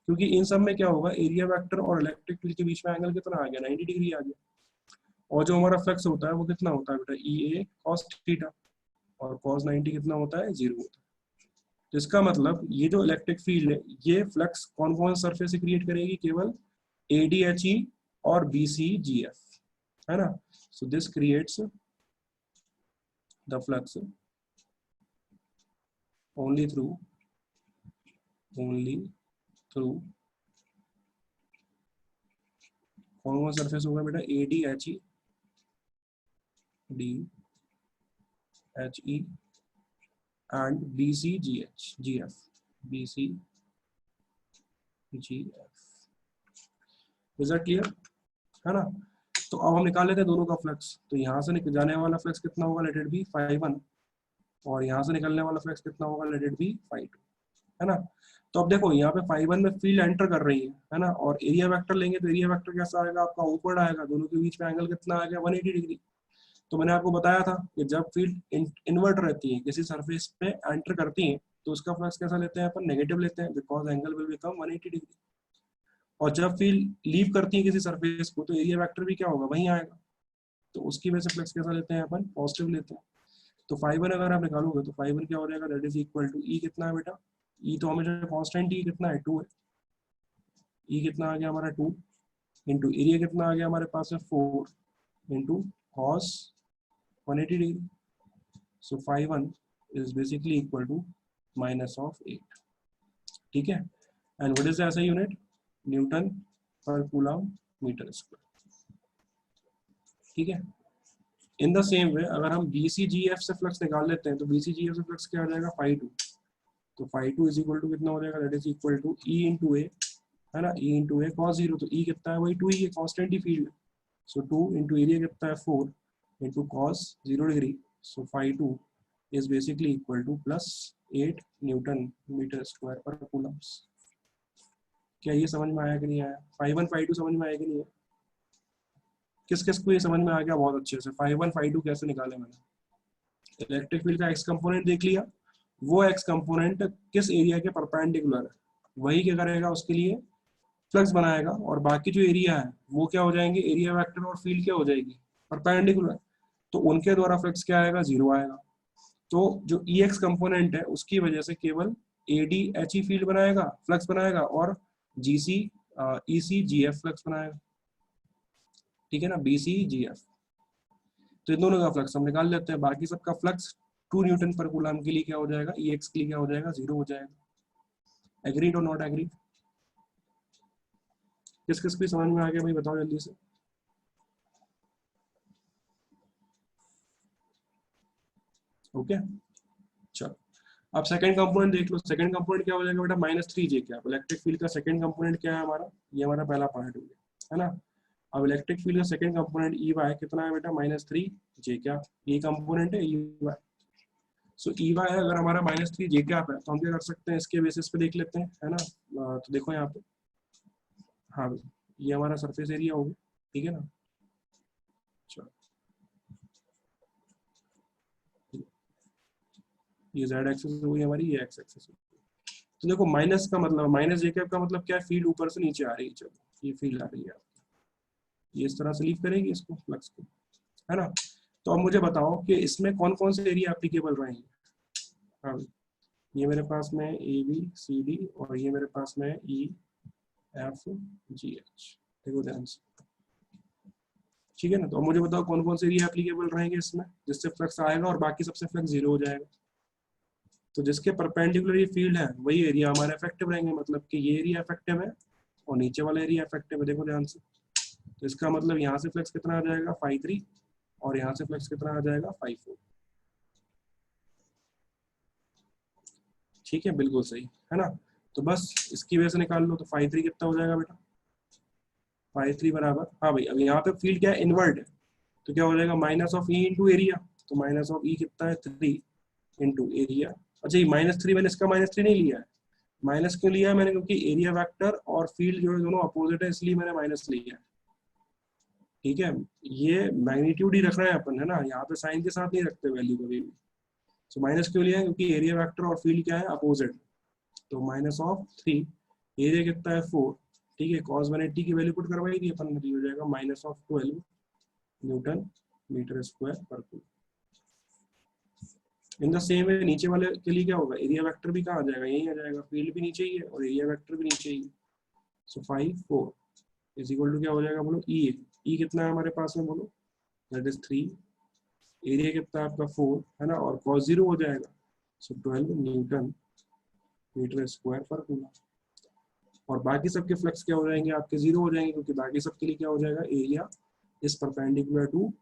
क्योंकि इन सब में क्या होगा, एरिया वेक्टर और इलेक्ट्रिक फील्ड के बीच में एंगल कितना आ गया, 90 डिग्री आ गया। और जो हमारा फ्लक्स होता है वो कितना होता है बेटा, EA cos थीटा, और cos 90 कितना होता है, 0 होता है। तो इसका मतलब ये जो इलेक्ट्रिक फील्ड है ये फ्लक्स कौन कौन सरफेस से क्रिएट करेगी, केवल ADHE और BCGF, है ना। So this creates the flux only through only through कौन कौन सरफेस होगा बेटा, A D H E D H E and B C G H G F, B C G F. Is that clear, है ना। तो अब हम निकाल लेते हैं दोनों का फ्लक्स। तो यहाँ से जाने वाला फ्लक्स कितना होगा, लेट इट बी φ1, और यहाँ से निकलने वाला फ्लक्स कितना होगा, लेट इट बी φ2, है ना। तो अब देखो यहाँ पे φ1 में फील्ड एंटर कर रही है ना, और एरिया वेक्टर लेंगे तो एरिया वेक्टर कैसा आएगा आपका, ऊपर आएगा, दोनों के बीच में एंगल कितना आ गया, 180 डिग्री। तो मैंने आपको बताया था कि जब फील्ड इन्वर्ट रहती है, किसी सरफेस पे एंटर करती है, तो उसका फ्लक्स कैसा लेते हैं अपन, नेगेटिव लेते हैं, because angle will become 180 degree. और जब फील्ड लीव करती है किसी सरफेस को, तो एरिया वेक्टर भी क्या होगा, वहीं आएगा, तो उसकी वजह से फ्लक्स कैसा लेते हैं अपन, पॉजिटिव लेते हैं। तो φ1 अगर आप निकालोगे तो φ1 क्या हो जाएगा, दैट इज इक्वल टू ई, कितना है बेटा, ई तो हमेशा कांस्टेंट, ई कितना है, 2 है, ई कितना आ गया हमारा 2, इंटू एरिया कितना आ गया हमारे पास है 4, into cos 180 degree. So φ1 is basically equal to -8, ठीक है। And what is the SI unit, newton पर कूलम मीटर स्क्वायर, ठीक है। इन द सेम वे अगर हम BCGF से फ्लक्स निकाल लेते हैं, तो BCGF से फ्लक्स क्या आ जाएगा, φ2। तो φ2 इज इक्वल टू कितना हो जाएगा, that is equal to E into A, है ना, E इंटू ए कॉस 0, तो E कितना है, वही 2 ही है, कॉन्स्टेंट ही फील्ड है। सो 2 इंटू एरिया कितना है 4 into cos 0 degree. So φ2 is basically equal to +8 newton metre square per coulomb. क्या ये समझ में आया कि नहीं आया, φ1 φ2 समझ में आया कि नहीं है, किस किस को ये समझ में आ गया बहुत अच्छे से। φ1 φ2 कैसे निकाले मैंने, इलेक्ट्रिक फील्ड का एक्स कंपोनेंट देख लिया, वो एक्स कंपोनेंट किस एरिया के परपेंडिकुलर है, वही क्या करेगा, उसके लिए फ्लक्स बनाएगा, और बाकी जो एरिया है वो क्या हो जाएंगे, एरिया वेक्टर और फील्ड क्या हो जाएगी, परपेंडिकुलर, तो उनके द्वारा फ्लक्स क्या आएगा, 0 आएगा। तो जो ई एक्स कंपोनेंट है उसकी वजह से केवल ए डी एच ई फील्ड बनाएगा, फ्लक्स बनाएगा, और जी सी ई सी जी एफ फ्लक्स बनाएगा, ठीक है ना, बी सी जी एफ। तो इन दोनों का फ्लक्स हम निकाल लेते हैं, बाकी सबका फ्लक्स 2 न्यूटन पर कूलम के लिए क्या हो जाएगा, ई एक्स के लिए क्या हो जाएगा, 0 हो जाएगा। एग्रीड और नॉट एग्रीड, किस किस की समझ में आ गया भाई, बताओ जल्दी से। ओके, चलो अब सेकंड कंपोनेंट देख लो। सेकंड कंपोनेंट क्या हो जाएगा बेटा, -3 जे कैप। इलेक्ट्रिक फील्ड का सेकंड कंपोनेंट क्या है हमारा, ये हमारा पहला पार्ट हो गया, है ना। अब इलेक्ट्रिक फील्ड का सेकंड कंपोनेंट ई वाई कितना है बेटा, -3 जे कैप, ये कंपोनेंट है ई वाई। सो ई वाई अगर हमारा -3 जे कैप है, तो हम क्या कर सकते हैं, इसके बेसिस पे देख लेते हैं, है ना। तो देखो यहाँ पे, हाँ ये हमारा सरफेस एरिया होगा, ठीक है ना। चलो ये जेड एक्सिस हो गई हमारी, ये एक्स एक्सिस हो गई। तो देखो माइनस का मतलब, माइनस जे कैप का मतलब क्या है, फील्ड ऊपर से नीचे आ रही है, चलो ये फील्ड आ रही है, ये इस तरह से लीव करेगी इसको, फ्लक्स को, है ना। तो अब मुझे बताओ कि इसमें कौन कौन से एरिया एप्लीकेबल रहेंगे। हाँ, ये मेरे पास में ए बी सी डी, और ये मेरे पास में ई एफ जी एच, देखो ध्यान से, ठीक है ना। तो अब मुझे बताओ कौन कौन से एरिया एप्लीकेबल रहेंगे इसमें, जिससे फ्लक्स आएगा और बाकी सबसे फ्लक्स 0 हो जाएगा। तो जिसके परपेंडिकुलर ये फील्ड है वही एरिया हमारे इफेक्टिव रहेंगे, मतलब कि ये एरिया इफेक्टिव है और नीचे वाला एरिया इफेक्टिव है, देखो ध्यान से। तो इसका मतलब यहाँ से फ्लक्स कितना आ जाएगा, φ3, और यहाँ से फ्लक्स कितना आ जाएगा, φ4, ठीक है, बिल्कुल सही, है ना। तो बस इसकी वजह से निकाल लो, तो φ3 कितना हो जाएगा बेटा, φ3 बराबर, हाँ भाई अब यहाँ पे फील्ड क्या है, इनवर्ट है, तो क्या हो जाएगा, -E इंटू एरिया। तो -E कितना है, 3 इंटू एरिया। अच्छा ये -3 मैंने इसका -3 नहीं लिया है, माइनस क्यों लिया है मैंने, क्योंकि एरिया वेक्टर और फील्ड जो है दोनों अपोजिट है, इसलिए मैंने माइनस लिया है, ठीक है। ये मैग्नीट्यूड ही रख रहे हैं अपन, है ना, यहाँ पे साइन के साथ नहीं रखते वैल्यू कभी भी। सो माइनस क्यों लिया है, क्योंकि एरिया वेक्टर और फील्ड क्या है, अपोजिट। तो -3, एरिया कितना है 4, ठीक है, cos 180 की वैल्यू पुट करवाई थी अपन ने, हो जाएगा -12 newton metre square per coulomb. In the same way नीचे वाले के लिए क्या होगा, एरिया वेक्टर भी कहाँ आ जाएगा, यही आ जाएगा, फील्ड भी नीचे ही है और एरिया वेक्टर भी नीचे ही है। सो 5 4 इज इक्वल टू क्या हो जाएगा बोलो, ई कितना है हमारे पास में बोलो, दैट इज 3, एरिया कितना है आपका 4, है ना, और cos 0 हो जाएगा, सो 12 newton metre square per coulomb. और बाकी सबके फ्लक्स क्या हो जाएंगे आपके, जीरो हो जाएंगे, क्योंकि बाकी सबके लिए क्या हो जाएगा, area is perpendicular to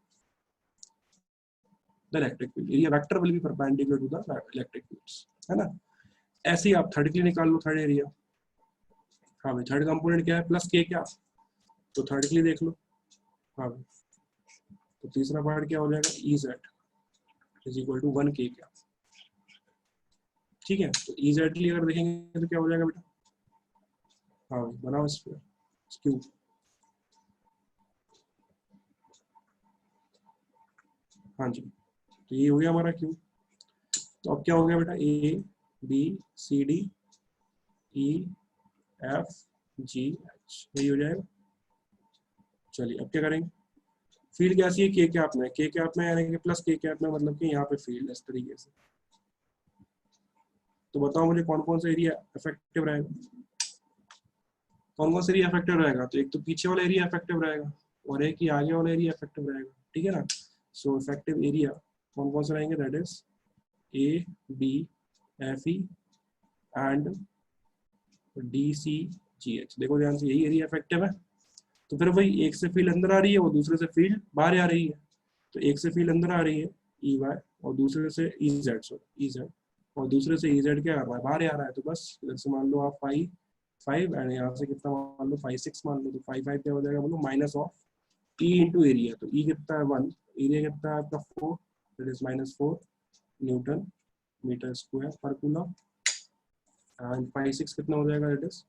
the electric field, area vector will be perpendicular to the electric fields, है ना। ऐसे ही आप थर्ड के लिए निकाल लो, थर्ड एरिया। हाँ भाई, थर्ड कंपोनेंट क्या है, प्लस के क्या, तो थर्ड के लिए देख लो। हाँ भाई, तो तीसरा पार्ट क्या हो जाएगा, E Z is equal to 1 के क्या, ठीक है। तो ई जेड के लिए अगर देखेंगे तो क्या हो जाएगा बेटा, हाँ भाई बनाओ स्क्वायर क्यूब, हाँ जी, तो ये हो गया हमारा क्यूब। तो अब क्या हो गया बेटा, A B C D E F G H, यही हो जाएगा। चलिए अब क्या करेंगे, फील्ड कैसी है, के कैप में, के कैप में यानी कि प्लस के कैप में, मतलब कि यहाँ पे फील्ड इस तरीके से। तो बताओ मुझे कौन कौन सा एरिया इफेक्टिव रहेगा, कौन कौन सा एरिया इफेक्टिव रहेगा, तो एक तो पीछे वाला एरिया इफेक्टिव रहेगा और एक ही आगे वाला एरिया इफेक्टिव रहेगा, ठीक है ना। सो इफेक्टिव एरिया कौन कौन से रहेंगे, that is A B F E and D C G H. देखो ध्यान से, यही एरिया इफेक्टिव है। तो फिर वही, एक से फील्ड अंदर आ रही है और दूसरे से फील्ड बाहर आ रही है। तो एक से फील्ड अंदर आ रही है ई वाई, और दूसरे से E Z, sorry E Z, और दूसरे से ई जेड क्या आ रहा है, बाहर आ रहा है। तो बस इधर से मान लो आप 5 एंड यहाँ से कितना मान लो 5 6 मान लो, तो 5 क्या हो जाएगा बोलो, minus of E into area. तो ई कितना है 1, एरिया कितना है आपका 4, that is -4 newton metre square per coulomb, and 5 6 कितना हो जाएगा, that is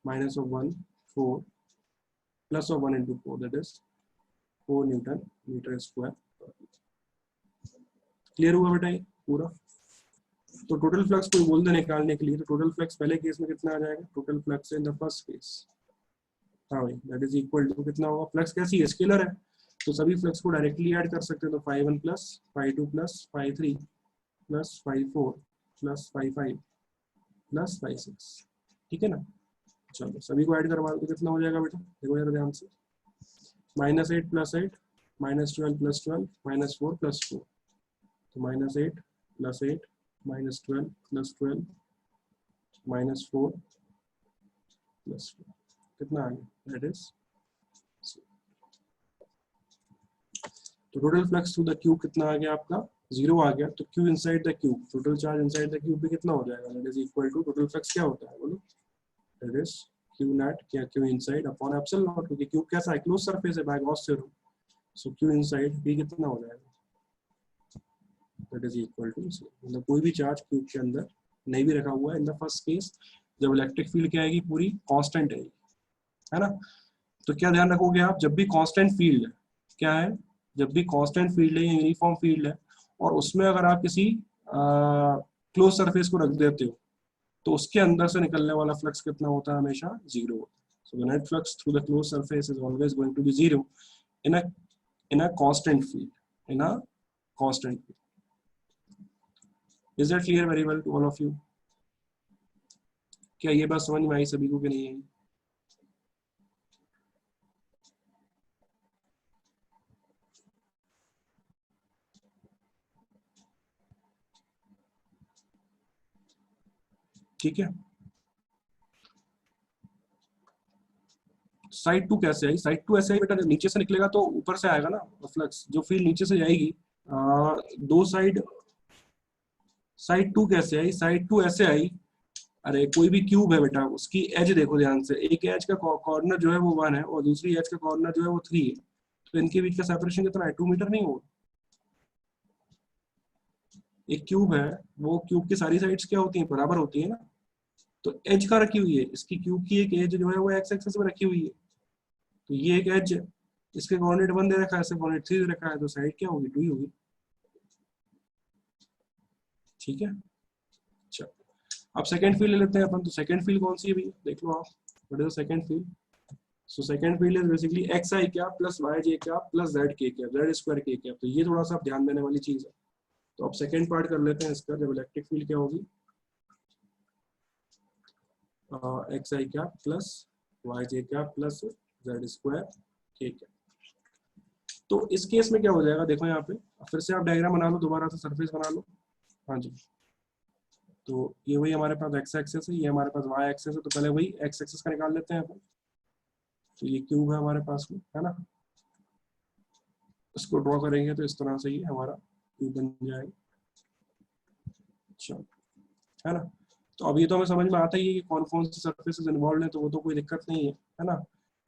minus of 1 4 plus of 1 into 4, that is 4 newton metre square. Clear हुआ बेटा ये पूरा। तो टोटल फ्लक्स कोई बोल दे निकालने के लिए, तो टोटल फ्लक्स पहले केस में कितना आ जाएगा, total flux in the first case, हाँ भाई, दैट इज इक्वल टू कितना होगा, फ्लक्स कैसी है, स्केलर है, तो सभी फ्लक्स को डायरेक्टली ऐड कर सकते हैं। तो 5 1 plus 5 2 plus 5 3 plus 5 4 plus 5 5 plus 5 6, ठीक है ना। चलो सभी को ऐड करवा दो, तो कितना हो जाएगा बेटा, देखो जरा ध्यान से, -8 प्लस 8 -12 प्लस 12 -4 प्लस 4, तो -8 प्लस 8 -12 प्लस 12 -4 प्लस 4, कितना आ गया, दैट इज। तो total flux through the cube कितना आ गया आपका, 0 आ गया। तो Q inside the cube, total charge inside the cube भी कितना हो जाएगा, that is equal to, total flux क्या होता है बोलो, दैट इज क्यू नेट क्या, Q inside upon epsilon naught, क्योंकि क्यूब कैसा है, क्लोज सरफेस है by Gauss theorem. So Q inside भी कितना हो जाएगा, दैट इज इक्वल टू, मतलब कोई भी चार्ज क्यूब के अंदर नहीं भी रखा हुआ है इन द फर्स्ट केस, जब इलेक्ट्रिक फील्ड क्या आएगी, पूरी कांस्टेंट है ना। तो क्या ध्यान रखोगे आप, जब भी कांस्टेंट फील्ड है, क्या है, जब भी कांस्टेंट फील्ड है या यूनिफॉर्म फील्ड है, और उसमें अगर आप किसी क्लोज सरफेस को रख देते हो, तो उसके अंदर से निकलने वाला फ्लक्स कितना होता है, हमेशा 0 होता है। So the net flux through the close surface is always going to be 0 in a constant field, in a constant field. Is that clear very well to all of you. क्या ये बात समझ में आई सभी को कि नहीं आई? ठीक है। साइड 2 कैसे आई, साइड 2 ऐसे आई बेटा, नीचे से निकलेगा तो ऊपर से आएगा ना फ्लक्स, जो फील्ड नीचे से जाएगी, दो साइड, साइड 2 कैसे आई, साइड 2 ऐसे आई, अरे कोई भी क्यूब है बेटा, उसकी एज देखो ध्यान से, एक एज का कॉर्नर जो है वो 1 है और दूसरी एज का कॉर्नर जो है वो 3 है, तो इनके बीच का सेपरेशन कितना है, 2 मीटर नहीं होगा। एक क्यूब है, वो क्यूब की सारी साइड्स क्या होती हैं, बराबर होती है ना, तो एज का रखी हुई है, इसकी क्यूब की एक एज जो है वो एक्स एक्सिस में रखी हुई है, तो ये एक एज, इसके कोऑर्डिनेट 1 दे रखा है, इसके कोऑर्डिनेट 3 दे रखा है, तो साइड क्या होगी, 2 ही होगी, ठीक है। चलो अब सेकंड फील्ड ले लेते हैं अपन, तो सेकंड फील्ड कौन सी है भैया, देख लो आप, what is the second field. So second field is basically x i क्या प्लस वाई जे क्या प्लस जेड के क्या, जेड स्क्वायर के क्या, तो ये थोड़ा सा ध्यान देने वाली चीज है। तो अब सेकंड पार्ट कर लेते हैं इसका, जब इलेक्ट्रिक फील्ड क्या होगी, एक्स आई क्या प्लस वाई जे क्या प्लस जेड स्क्वायर के क्या। तो इस केस में क्या हो जाएगा, देखो यहाँ पे फिर से आप डायग्राम बना लो, दोबारा से सरफेस बना लो, हाँ जी। तो ये वही हमारे पास एक्स एक्सेस है, ये हमारे पास वाई एक्सेस है, तो पहले वही एक्स एक्सेस का निकाल लेते हैं अपन। तो ये क्यूब है हमारे पास में, है ना, इसको ड्रॉ करेंगे तो इस तरह से ये हमारा क्यूब बन जाएगा। अच्छा, है ना। तो अब ये तो हमें समझ में आता ही है कि कौन कौन से सर्फेसेस इन्वॉल्व हैं, तो वो तो कोई दिक्कत नहीं है ना।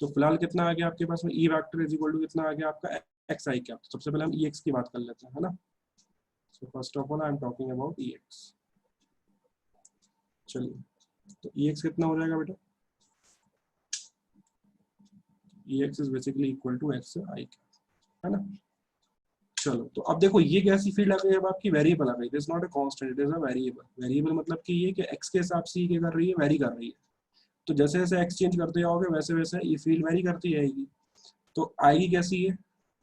तो फिलहाल कितना आ गया आपके पास में, E vector is equal to कितना आ गया आपका एक्स आई क्या। तो सबसे पहले हम ई एक्स की बात कर लेते हैं, है ना। So first of all I am talking about E x. चलिए, तो ई एक्स कितना हो जाएगा बेटा, E x is basically equal to x i, है ना। चलो, तो अब देखो ये कैसी फील्ड आ गई, अब आपकी वेरिएबल आ गई, it is not a constant, it is a variable. Variable मतलब कि ये कि एक्स के हिसाब से ये क्या कर रही है, वेरी कर रही है। तो जैसे जैसे एक्स चेंज करते जाओगे वैसे वैसे ये फील्ड वेरी करती जाएगी। तो आएगी कैसी है,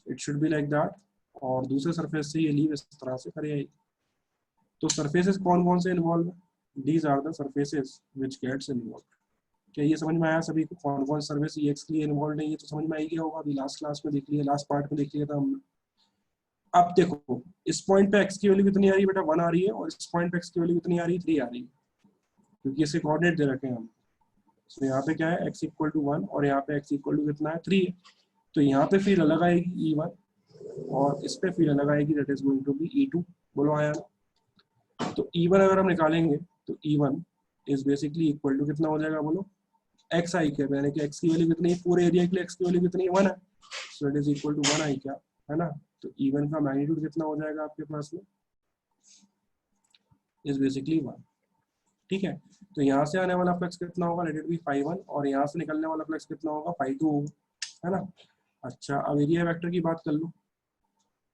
it should be like that, और दूसरे सरफेस से ये लीव इस तरह से कर आएगी। तो सरफेसेस कौन कौन से इन्वॉल्व है, these are the surfaces which gets involve. क्या ये समझ में आया सभी को, कौन कौन सर्विस ई एक्स के लिए इन्वॉल्व नहीं है, तो समझ में आई गया होगा, अभी लास्ट क्लास में देख लिया, लास्ट पार्ट में देख लिया था हमने। अब देखो इस पॉइंट पे एक्स की वैल्यू कितनी आ रही है बेटा, 1 आ रही है, और इस पॉइंट पे एक्स की वैल्यू कितनी आ रही है, 3 आ रही है, क्योंकि इसके कोऑर्डिनेट दे रखे हैं हम। तो यहाँ पे क्या है, x इक्वल टू 1 और यहाँ पे x इक्वल टू कितना है, 3 है। तो यहाँ पे फील्ड अलग आएगी E1, और इस पे फील्ड अलग आएगी, that is going to be E2। बोलो आया ना। तो E1 अगर हम निकालेंगे तो E1 is basically equal to कितना हो जाएगा, बोलो एक्स आई क्या, यानी कि एक्स की वैल्यू कितनी है, पूरे एरिया के लिए एक्स की वैल्यू कितनी है, 1 है। So it is equal to 1 i क्या, है ना। तो E1 का मैग्नीट्यूड कितना हो जाएगा आपके पास में, इज बेसिकली 1। ठीक है। तो यहाँ से आने वाला फ्लक्स कितना होगा, लेट इट बी 5 1, और यहाँ से निकलने वाला फ्लक्स कितना होगा, 5 2 होगा, है ना। अच्छा, अब एरिया वेक्टर की बात कर लो।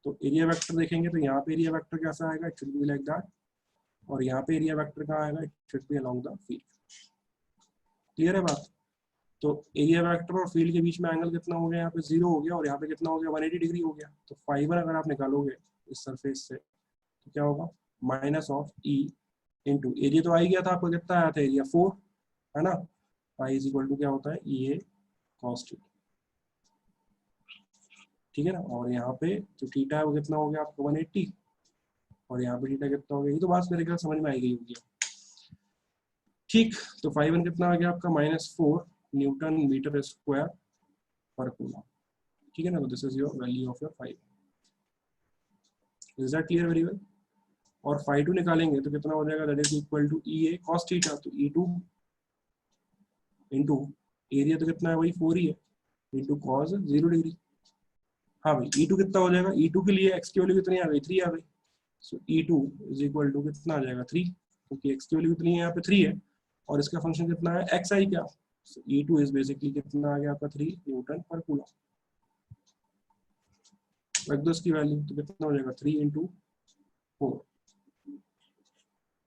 तो एरिया वेक्टर देखेंगे तो यहाँ पे एरिया वेक्टर कैसा आएगा, it should be like that, और यहाँ पे एरिया वेक्टर कहाँ आएगा, it should B along the field. Clear है बात। तो एरिया वेक्टर और फील्ड के बीच में एंगल कितना हो गया, यहाँ पे 0 हो गया, और यहाँ पे कितना हो गया, 180 डिग्री हो गया। तो 5 अगर आप निकालोगे इस सरफेस से तो क्या होगा, minus of E into area, तो आ ही गया था आपको, कितना आया था एरिया, 4, है ना। पाई इज इक्वल टू क्या होता है, ई ए कॉस थीटा। ठीक है ना। और यहाँ पे जो थीटा है वो कितना हो गया आपको, 180, और यहाँ पे थीटा कितना हो गया, ये तो बात मेरे ख्याल समझ में आई गई होगी। ठीक, तो 5 1 कितना आ गया आपका, -4 newton metre square per coulomb. ठीक है ना। तो this is your value of your 5। Is that clear, very well. और 5 2 निकालेंगे तो कितना हो जाएगा, that is equal to E A cos theta. तो E2 इंटू एरिया तो कितना है, वही 4 ही है, इंटू कॉस 0 डिग्री। हाँ भाई, E2 कितना हो जाएगा, E2 के लिए एक्स की वैल्यू कितनी आ गई, 3 आ गई। सो E2 इज इक्वल टू कितना आ जाएगा, 3, क्योंकि एक्स की वैल्यू कितनी है यहाँ पे, 3 है, और इसका फंक्शन कितना है, एक्स आई क्या। सो E2 इज बेसिकली कितना आ गया आपका, 3 न्यूटन पर कूलम। रख दो इसकी वैल्यू, तो कितना हो जाएगा, 3 into 4।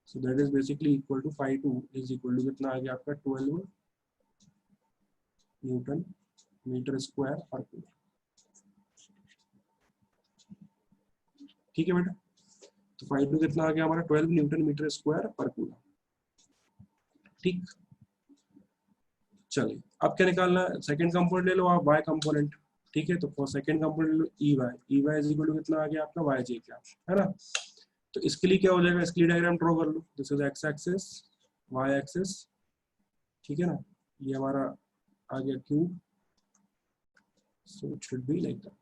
So that is basically equal to 5 2 is equal to कितना आ गया आपका, 12 newton metre square per coulomb. ठीक है बेटा। तो 5 2 कितना आ गया हमारा, 12 newton metre square per coulomb. ठीक, चलिए अब क्या निकालना है, सेकंड कंपोनेंट ले लो आप, वाई कंपोनेंट। ठीक है, तो फॉर सेकंड कंपोनेंट ले लो E y is equal to कितना आ गया आपका, वाई जे क्या, है ना। तो इसके लिए क्या हो जाएगा, इसके लिए डायग्राम ड्रॉ कर लो। This is x axis, y axis, ठीक है ना। ये हमारा आ गया cube, so it should be like that.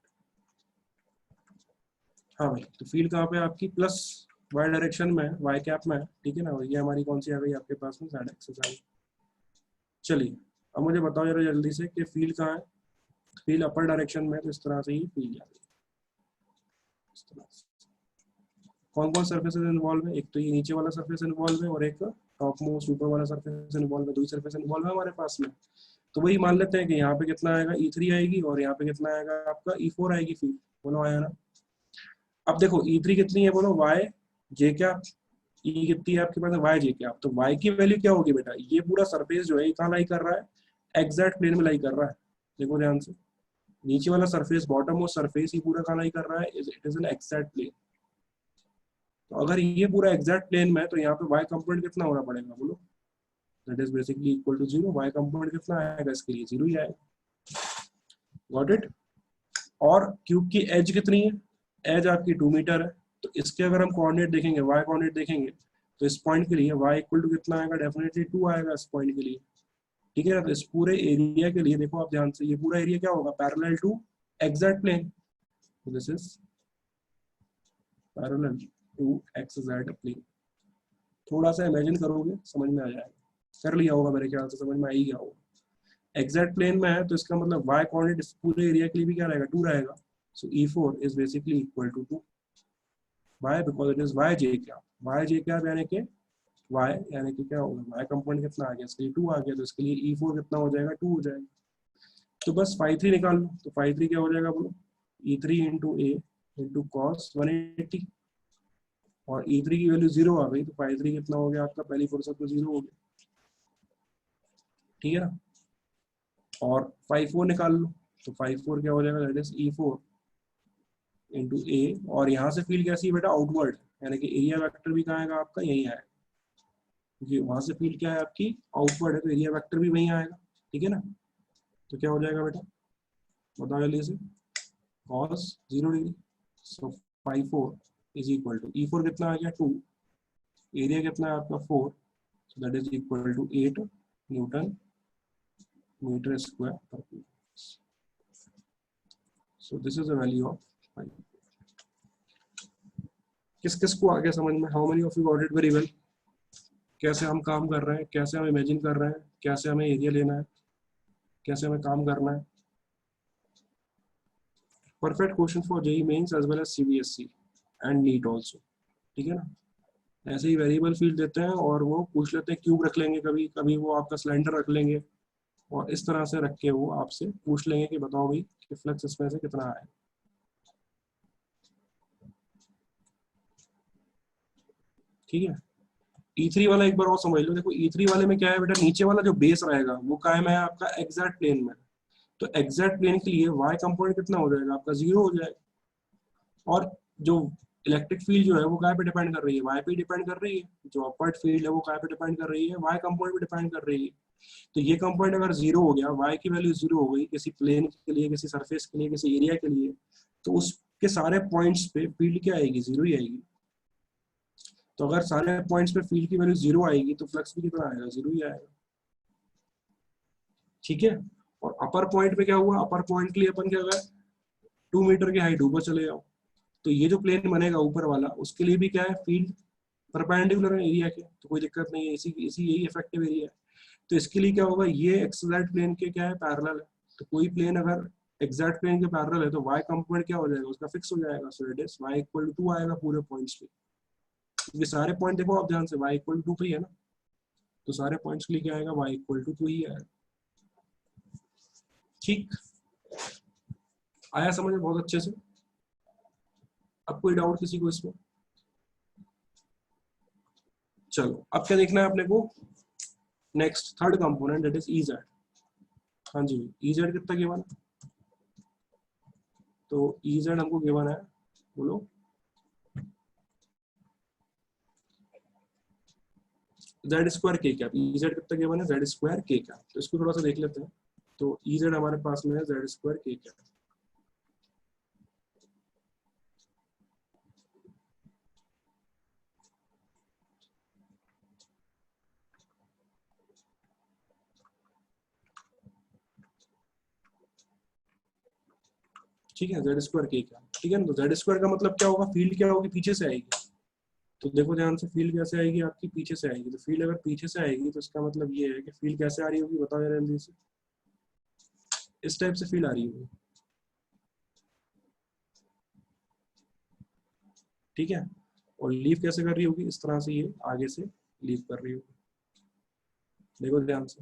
हाँ भाई, तो फील्ड कहाँ पे आपकी, प्लस वाई डायरेक्शन में, वाई कैप में, ठीक है ना। ये हमारी कौन सी आ गई आपके पास में, जेड एक्सिस आ गई। चलिए, अब मुझे बताओ जरा जल्दी से कि फील्ड कहाँ है। फील्ड अपर डायरेक्शन में, तो इस तरह से ही फील्ड आ गई, इस तरह से। कौन कौन सर्फेसेस इन्वॉल्व है, एक तो ये नीचे वाला सर्फेस इन्वॉल्व है, और एक टॉप मोस्ट ऊपर वाला सर्फेस इन्वॉल्व है, दो ही सर्फेस इन्वॉल्व है हमारे पास में। तो वही मान लेते हैं कि यहाँ पे कितना आएगा, E3 आएगी, और यहाँ पे कितना आएगा आपका, E4 आएगी फील्ड। बोलो आया ना। अब देखो E3 कितनी है, बोलो वाई जे क्या, ई कितनी है आपके पास, वाई जे क्या। तो वाई की वैल्यू क्या होगी बेटा, ये पूरा सरफेस जो है ये कहाँ लाई कर रहा है, एग्जैक्ट प्लेन में लाई कर रहा है। देखो ध्यान से, नीचे वाला सरफेस, बॉटम मोस्ट सरफेस, ये पूरा कहाँ लाई कर रहा है, it is an exact plane. तो अगर ये पूरा एग्जैक्ट प्लेन में है तो यहाँ पे y कंपोनेंट कितना होना पड़ेगा, बोलो, that is basically equal to 0। y component कितना आएगा, इसके लिए 0 ही आएगा। Got it. और क्यूब की एज कितनी है, एज आपकी 2 मीटर है। तो इसके अगर हम कोऑर्डिनेट देखेंगे, y कोऑर्डिनेट देखेंगे, तो इस पॉइंट के लिए y इक्वल टू कितना आएगा, डेफिनेटली 2 आएगा इस पॉइंट के लिए, ठीक है ना। तो इस पूरे एरिया के लिए देखो आप ध्यान से, ये पूरा एरिया क्या होगा, parallel to exact plane, this is parallel to exact plane. थोड़ा सा इमेजिन करोगे समझ में आ जाएगा, कर लिया होगा मेरे ख्याल से, समझ में आ ही गया होगा। एक्सैक्ट प्लेन में है तो इसका मतलब y कोऑर्डिनेट इस पूरे एरिया के लिए भी क्या रहेगा, 2 रहेगा। So E4 is basically equal to 2, y because it is y j क्या, वाई जे क्या यानी कि y यानी कि क्या होगा, y कंपोनेंट कितना आ गया, इसके लिए 2 आ गया, तो इसके लिए E4 कितना हो जाएगा, 2 हो जाएगा। तो बस फाई 3 निकाल लो, तो फाई 3 क्या हो जाएगा बोलो, E3 इंटू ए इंटू कॉस 180, और E3 की वैल्यू 0 आ गई, तो फाई 3 कितना हो गया आपका, पहली फुर्सत में 0 हो गया, ठीक है ना। और फाई 4 निकाल लो, तो फाई 4 क्या हो जाएगा, दैट इज E4 इंटू ए, और यहाँ से फील्ड कैसी है बेटा, आउटवर्ड, यानी कि एरिया वेक्टर भी कहाँ आएगा आपका, यही आएगा, क्योंकि वहां से फील्ड क्या है आपकी, आउटवर्ड है, तो एरिया वेक्टर भी वहीं आएगा, ठीक है ना। तो क्या हो जाएगा बेटा, बताओ जल्दी से, cos 0 degree, so phi 4 is equal to, E4 कितना आ गया 2, एरिया कितना है आपका 4, so that is equal to 8 newton metre square per metre. So this is the value of phi. किस किस को आ गया समझ में, how many of you got it very well, कैसे हम काम कर रहे हैं, कैसे हम इमेजिन कर रहे हैं, कैसे हमें एरिया लेना है, कैसे हमें काम करना है। Perfect question for JEE mains as well as CBSE and NEET also, ठीक है ना। ऐसे ही वेरिएबल फील्ड देते हैं और वो पूछ लेते हैं, क्यूब रख लेंगे, कभी कभी वो आपका सिलेंडर रख लेंगे, और इस तरह से रख के वो आपसे पूछ लेंगे कि बताओ भाई कि फ्लक्स इसमें से कितना आया, ठीक है। E3 वाला एक बार और समझ लो, देखो E3 वाले में क्या है बेटा, नीचे वाला जो बेस रहेगा वो कायम है आपका एग्जैक्ट प्लेन में, तो एग्जैक्ट प्लेन के लिए y कंपोनेंट कितना हो जाएगा आपका, 0 हो जाएगा। और जो इलेक्ट्रिक फील्ड जो है वो काय पे डिपेंड कर रही है, वाई पे डिपेंड कर रही है, जो अपवर्ड फील्ड है वो काय पे डिपेंड कर रही है, वाई कंपोनेंट पे डिपेंड कर रही है। तो ये कंपोनेंट अगर 0 हो गया, वाई की वैल्यू 0 हो गई किसी प्लेन के लिए, किसी सरफेस के लिए, किसी एरिया के लिए, तो उसके सारे पॉइंट्स पे फील्ड क्या आएगी, 0 ही आएगी। तो अगर सारे पॉइंट्स पे फील्ड की वैल्यू 0 आएगी तो फ्लक्स भी कितना आएगा, 0 ही आएगा, ठीक है। और अपर पॉइंट पे क्या हुआ, अपर पॉइंट के लिए अपन क्या कर 2 मीटर की हाइट ऊपर चले जाओ, तो ये जो प्लेन बनेगा ऊपर वाला, उसके लिए भी क्या है, फील्ड परपेंडिकुलर है एरिया के, तो कोई दिक्कत नहीं है, इसी इसी यही इफेक्टिव एरिया है। तो इसके लिए क्या होगा, ये एक्सैक्ट प्लेन के क्या है, पैरेलल है, तो कोई प्लेन अगर एग्जैक्ट प्लेन के पैरेलल है तो y कंपोनेंट क्या हो जाएगा, उसका फिक्स हो जाएगा, so it is y equal to 2 आएगा पूरे पॉइंट्स पे, क्योंकि सारे पॉइंट देखो आप ध्यान से y इक्वल टू 2 पे ही है ना, तो सारे पॉइंट्स के लिए क्या आएगा, y इक्वल टू 2 ही आएगा, ठीक। आया समझ में बहुत अच्छे से। अब कोई डाउट किसी को इसमें, चलो अब क्या देखना है अपने को, next third component that is EZ। हाँ जी, EZ कितना गिवन है, तो EZ हमको गिवन है, बोलो जेड स्क्वायर के क्या, EZ कितना गिवन है, जेड स्क्वायर के क्या, तो इसको थोड़ा सा देख लेते हैं। तो EZ हमारे पास में है जेड स्क्वायर के क्या, ठीक है, जेड स्क्वायर के क्या, ठीक है ना। तो जेड स्क्वायर का मतलब क्या होगा, फील्ड क्या होगी, पीछे से आएगी, तो देखो ध्यान से, फील्ड कैसे आएगी आपकी, पीछे से आएगी, तो फील्ड अगर पीछे से आएगी तो इसका मतलब ये है कि फील्ड कैसे आ रही होगी, बताओ जरा जल्दी से, इस टाइप से फील्ड आ रही होगी, ठीक है। और लीव कैसे कर रही होगी, इस तरह से ये आगे से लीव कर रही होगी, देखो ध्यान से,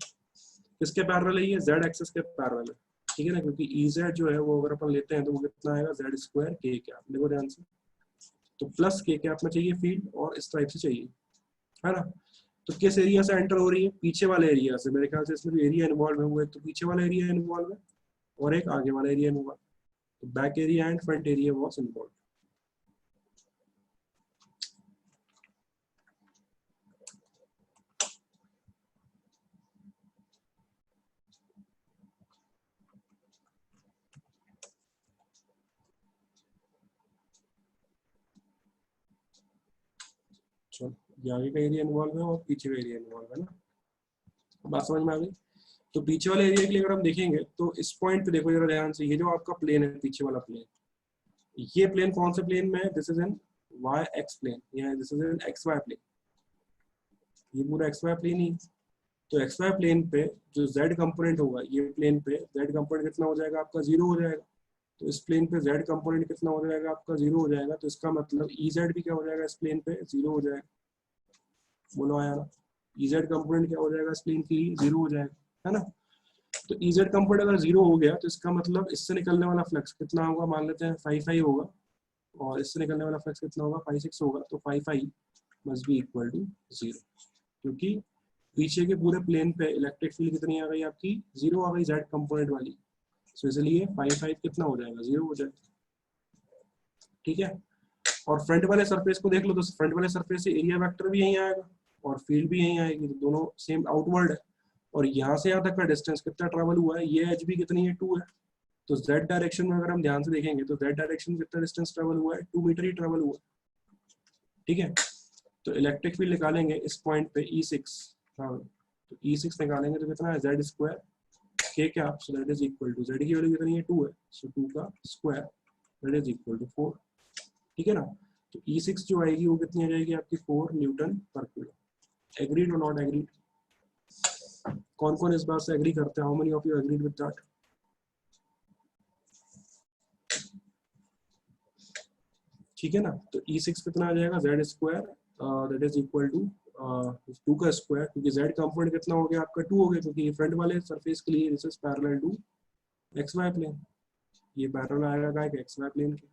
किसके पैरेलल है, ये जेड एक्सिस के पैरेलल है, ठीक है ना, क्योंकि EZ जो है वो अगर अपन लेते हैं तो वो कितना आएगा, जेड स्क्वायर के क्या, देखो ध्यान से, तो प्लस के क्या में चाहिए फील्ड, और इस टाइप से चाहिए, है ना। तो किस एरिया से एंटर हो रही है, पीछे वाले एरिया से, मेरे ख्याल से इसमें भी एरिया इन्वॉल्व है, वो एक तो पीछे वाला एरिया इन्वॉल्व है और एक आगे वाला एरिया इन्वॉल्व, तो back area and front area was involve. चलो ये आगे का एरिया इन्वॉल्व है और पीछे का एरिया इन्वॉल्व है ना, बात समझ में आ गई। तो पीछे वाले एरिया के लिए अगर हम देखेंगे तो इस पॉइंट पे देखो जरा ध्यान से, ये जो आपका प्लेन है पीछे वाला प्लेन, ये प्लेन कौन से प्लेन में है, this is an y x plane, या this is an x y plane, ये पूरा एक्स वाई प्लेन ही। तो एक्स वाई प्लेन पे जो जेड कंपोनेंट होगा, ये प्लेन पे जेड कंपोनेंट कितना हो जाएगा आपका, जीरो हो जाएगा। तो इस प्लेन पे जेड कंपोनेंट कितना हो जाएगा आपका, जीरो हो जाएगा। तो इसका मतलब ई जेड भी क्या हो जाएगा इस प्लेन पे, जीरो हो जाएगा। बोलो आया ना, ई जेड कंपोनेंट क्या हो जाएगा इस प्लेन के लिए, जीरो हो जाएगा, है ना। तो ई जेड कंपोनेंट अगर जीरो हो गया तो इसका मतलब इससे निकलने वाला फ्लक्स कितना होगा, मान लेते हैं 5 होगा, और इससे निकलने वाला फ्लक्स कितना होगा, 5 होगा। तो 5 must be equal to zero, क्योंकि पीछे के पूरे प्लेन पे इलेक्ट्रिक फील्ड कितनी आ गई आपकी, जीरो आ गई जेड कंपोनेंट वाली। तो इसलिए 5 कितना हो जाएगा, जीरो हो जाएगा, ठीक है। और फ्रंट वाले सरफेस को देख लो, तो फ्रंट वाले सरफेस से एरिया वेक्टर भी यहीं आएगा और फील्ड भी यहीं आएगी, तो दोनों सेम आउटवर्ड है। और यहाँ से यहाँ तक का डिस्टेंस कितना ट्रेवल हुआ है, ये एच भी कितनी है, 2 है। तो जेड डायरेक्शन में अगर हम ध्यान से देखेंगे तो जेड डायरेक्शन में कितना डिस्टेंस ट्रेवल हुआ है, 2 मीटर ही ट्रेवल हुआ है, ठीक है। तो इलेक्ट्रिक फील्ड निकालेंगे इस पॉइंट पे E6, हाँ, तो E6 निकालेंगे तो कितना है, जेड स्क्वायर के क्या, so that is equal to, z की वैल्यू कितनी है, 2 है, सो 2 का square that is equal to 4, ठीक है ना। तो E6 जो आएगी वो कितनी आ जाएगी आपकी, 4 न्यूटन पर कूलम। एग्रीड और नॉट एग्रीड, कौन कौन इस बात से एग्री करते हैं, how many of you agreed with that. ठीक है ना। तो E6 कितना आ जाएगा, z square that is equal to 2 का स्क्वायर, क्योंकि जेड कंपोनेंट कितना हो गया आपका, 2 हो गया, क्योंकि ये फ्रंट वाले सरफेस के लिए this is parallel to x y plane, ये पैरेलल आएगा एक्स वाई प्लेन के,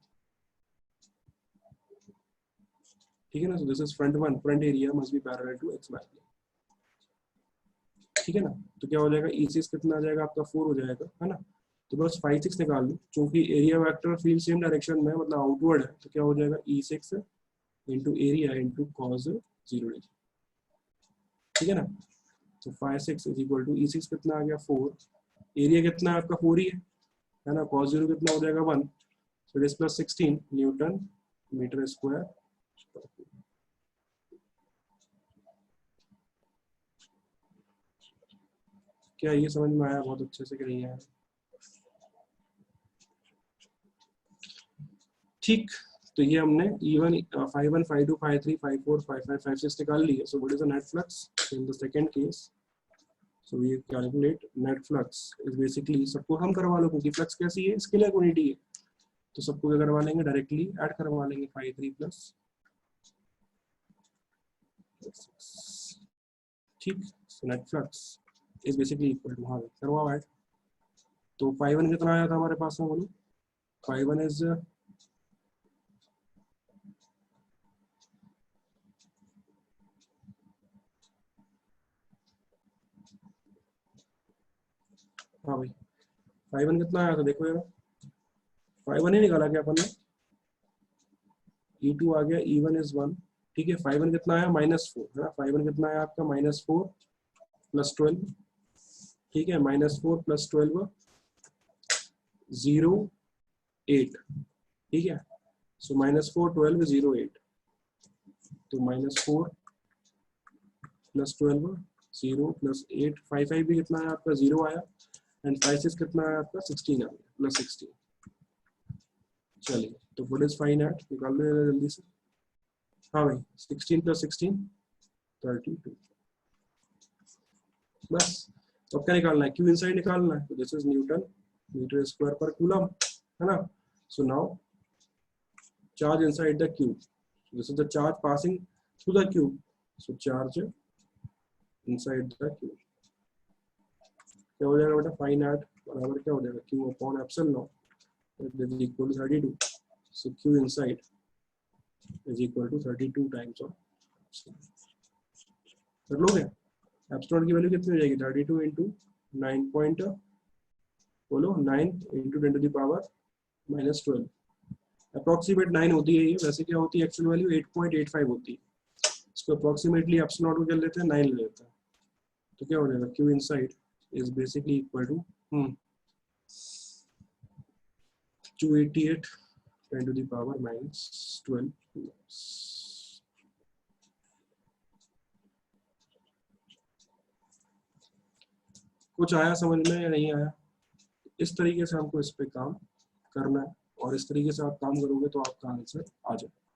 ठीक है ना। So this is front one, front area must be parallel to x y plane, ठीक है ना। तो क्या हो जाएगा, E6 कितना आ जाएगा आपका, 4 हो जाएगा, है ना। तो बस 5 6 निकाल लो, क्योंकि area vector field same direction में मतलब आउटवर्ड है, तो क्या हो जाएगा, E6 into area into cos 0 degree, ठीक है ना। तो 5 6 इज इक्वल टू E6 कितना आ गया, 4, एरिया कितना है आपका, 4 ही है ना। कॉस 0 कितना हो जाएगा, 1, so it is plus 16 newton metre square. क्या ये समझ में आया बहुत अच्छे से कि नहीं आया, ठीक। तो ये हमने E1 5 1 5 2 5 3 5 4 5 5 5 6 निकाल लिए। So what is the net flux in the second case, so we calculate net flux is basically, सबको हम करवा लो क्योंकि फ्लक्स कैसी है, स्केलर क्वांटिटी है, तो सबको क्या करवा लेंगे, डायरेक्टली ऐड करवा लेंगे, 5 3 प्लस, ठीक। So net flux is basically equal to, हाँ करवाओ ऐड। तो 5 1 कितना आया था हमारे पास में, बोलो 5 1 इज, हाँ भाई 5 1 कितना आया था, देखो यार 5 1 ही निकाला क्या अपन ने, E2 आ गया, E1 इज 1, ठीक है। 5 1 कितना आया, -4 है ना। 5 1 कितना आया आपका, -4 प्लस 12, ठीक है, -4 प्लस 12 0 8, ठीक है। सो -4 12 0 8, तो -4 प्लस 12 0 प्लस 8, 5 5 भी कितना है आपका, 0 आया, एंड 5 6 कितना है आपका, 16 आ गया, प्लस 16। चलिए तो व्हाट इज फाइन एट, निकाल लो जल्दी से, हाँ भाई 16 प्लस 16 32, बस। तो अब क्या निकालना है, क्यू इनसाइड निकालना है, तो this is newton metre square per coulomb, है ना। So now charge inside the cube, this is the charge passing through the cube, so charge inside the cube, क्या हो जाएगा बेटा, फाइन एट बराबर क्या हो जाएगा, q upon epsilon naught is equal to 32, so Q inside is equal to 32 times of epsilon, कर लोगे। एप्सिलॉन की वैल्यू कितनी हो जाएगी, 32 इंटू 9 पॉइंट, बोलो 9 into 10 to the power -12, approximate 9 होती है ये, वैसे क्या होती है एक्चुअल वैल्यू 8.85 होती है, इसको अप्रोक्सीमेटली एप्सिलॉन नॉट को कर लेते हैं 9 ले लेते हैं, तो क्या हो जाएगा, q inside is basically equal to 288 10 to the power -12, कुछ आया समझ में या नहीं आया? इस तरीके से हमको इस पे काम करना है और इस तरीके से आप काम करोगे तो आपका आंसर आ जाए।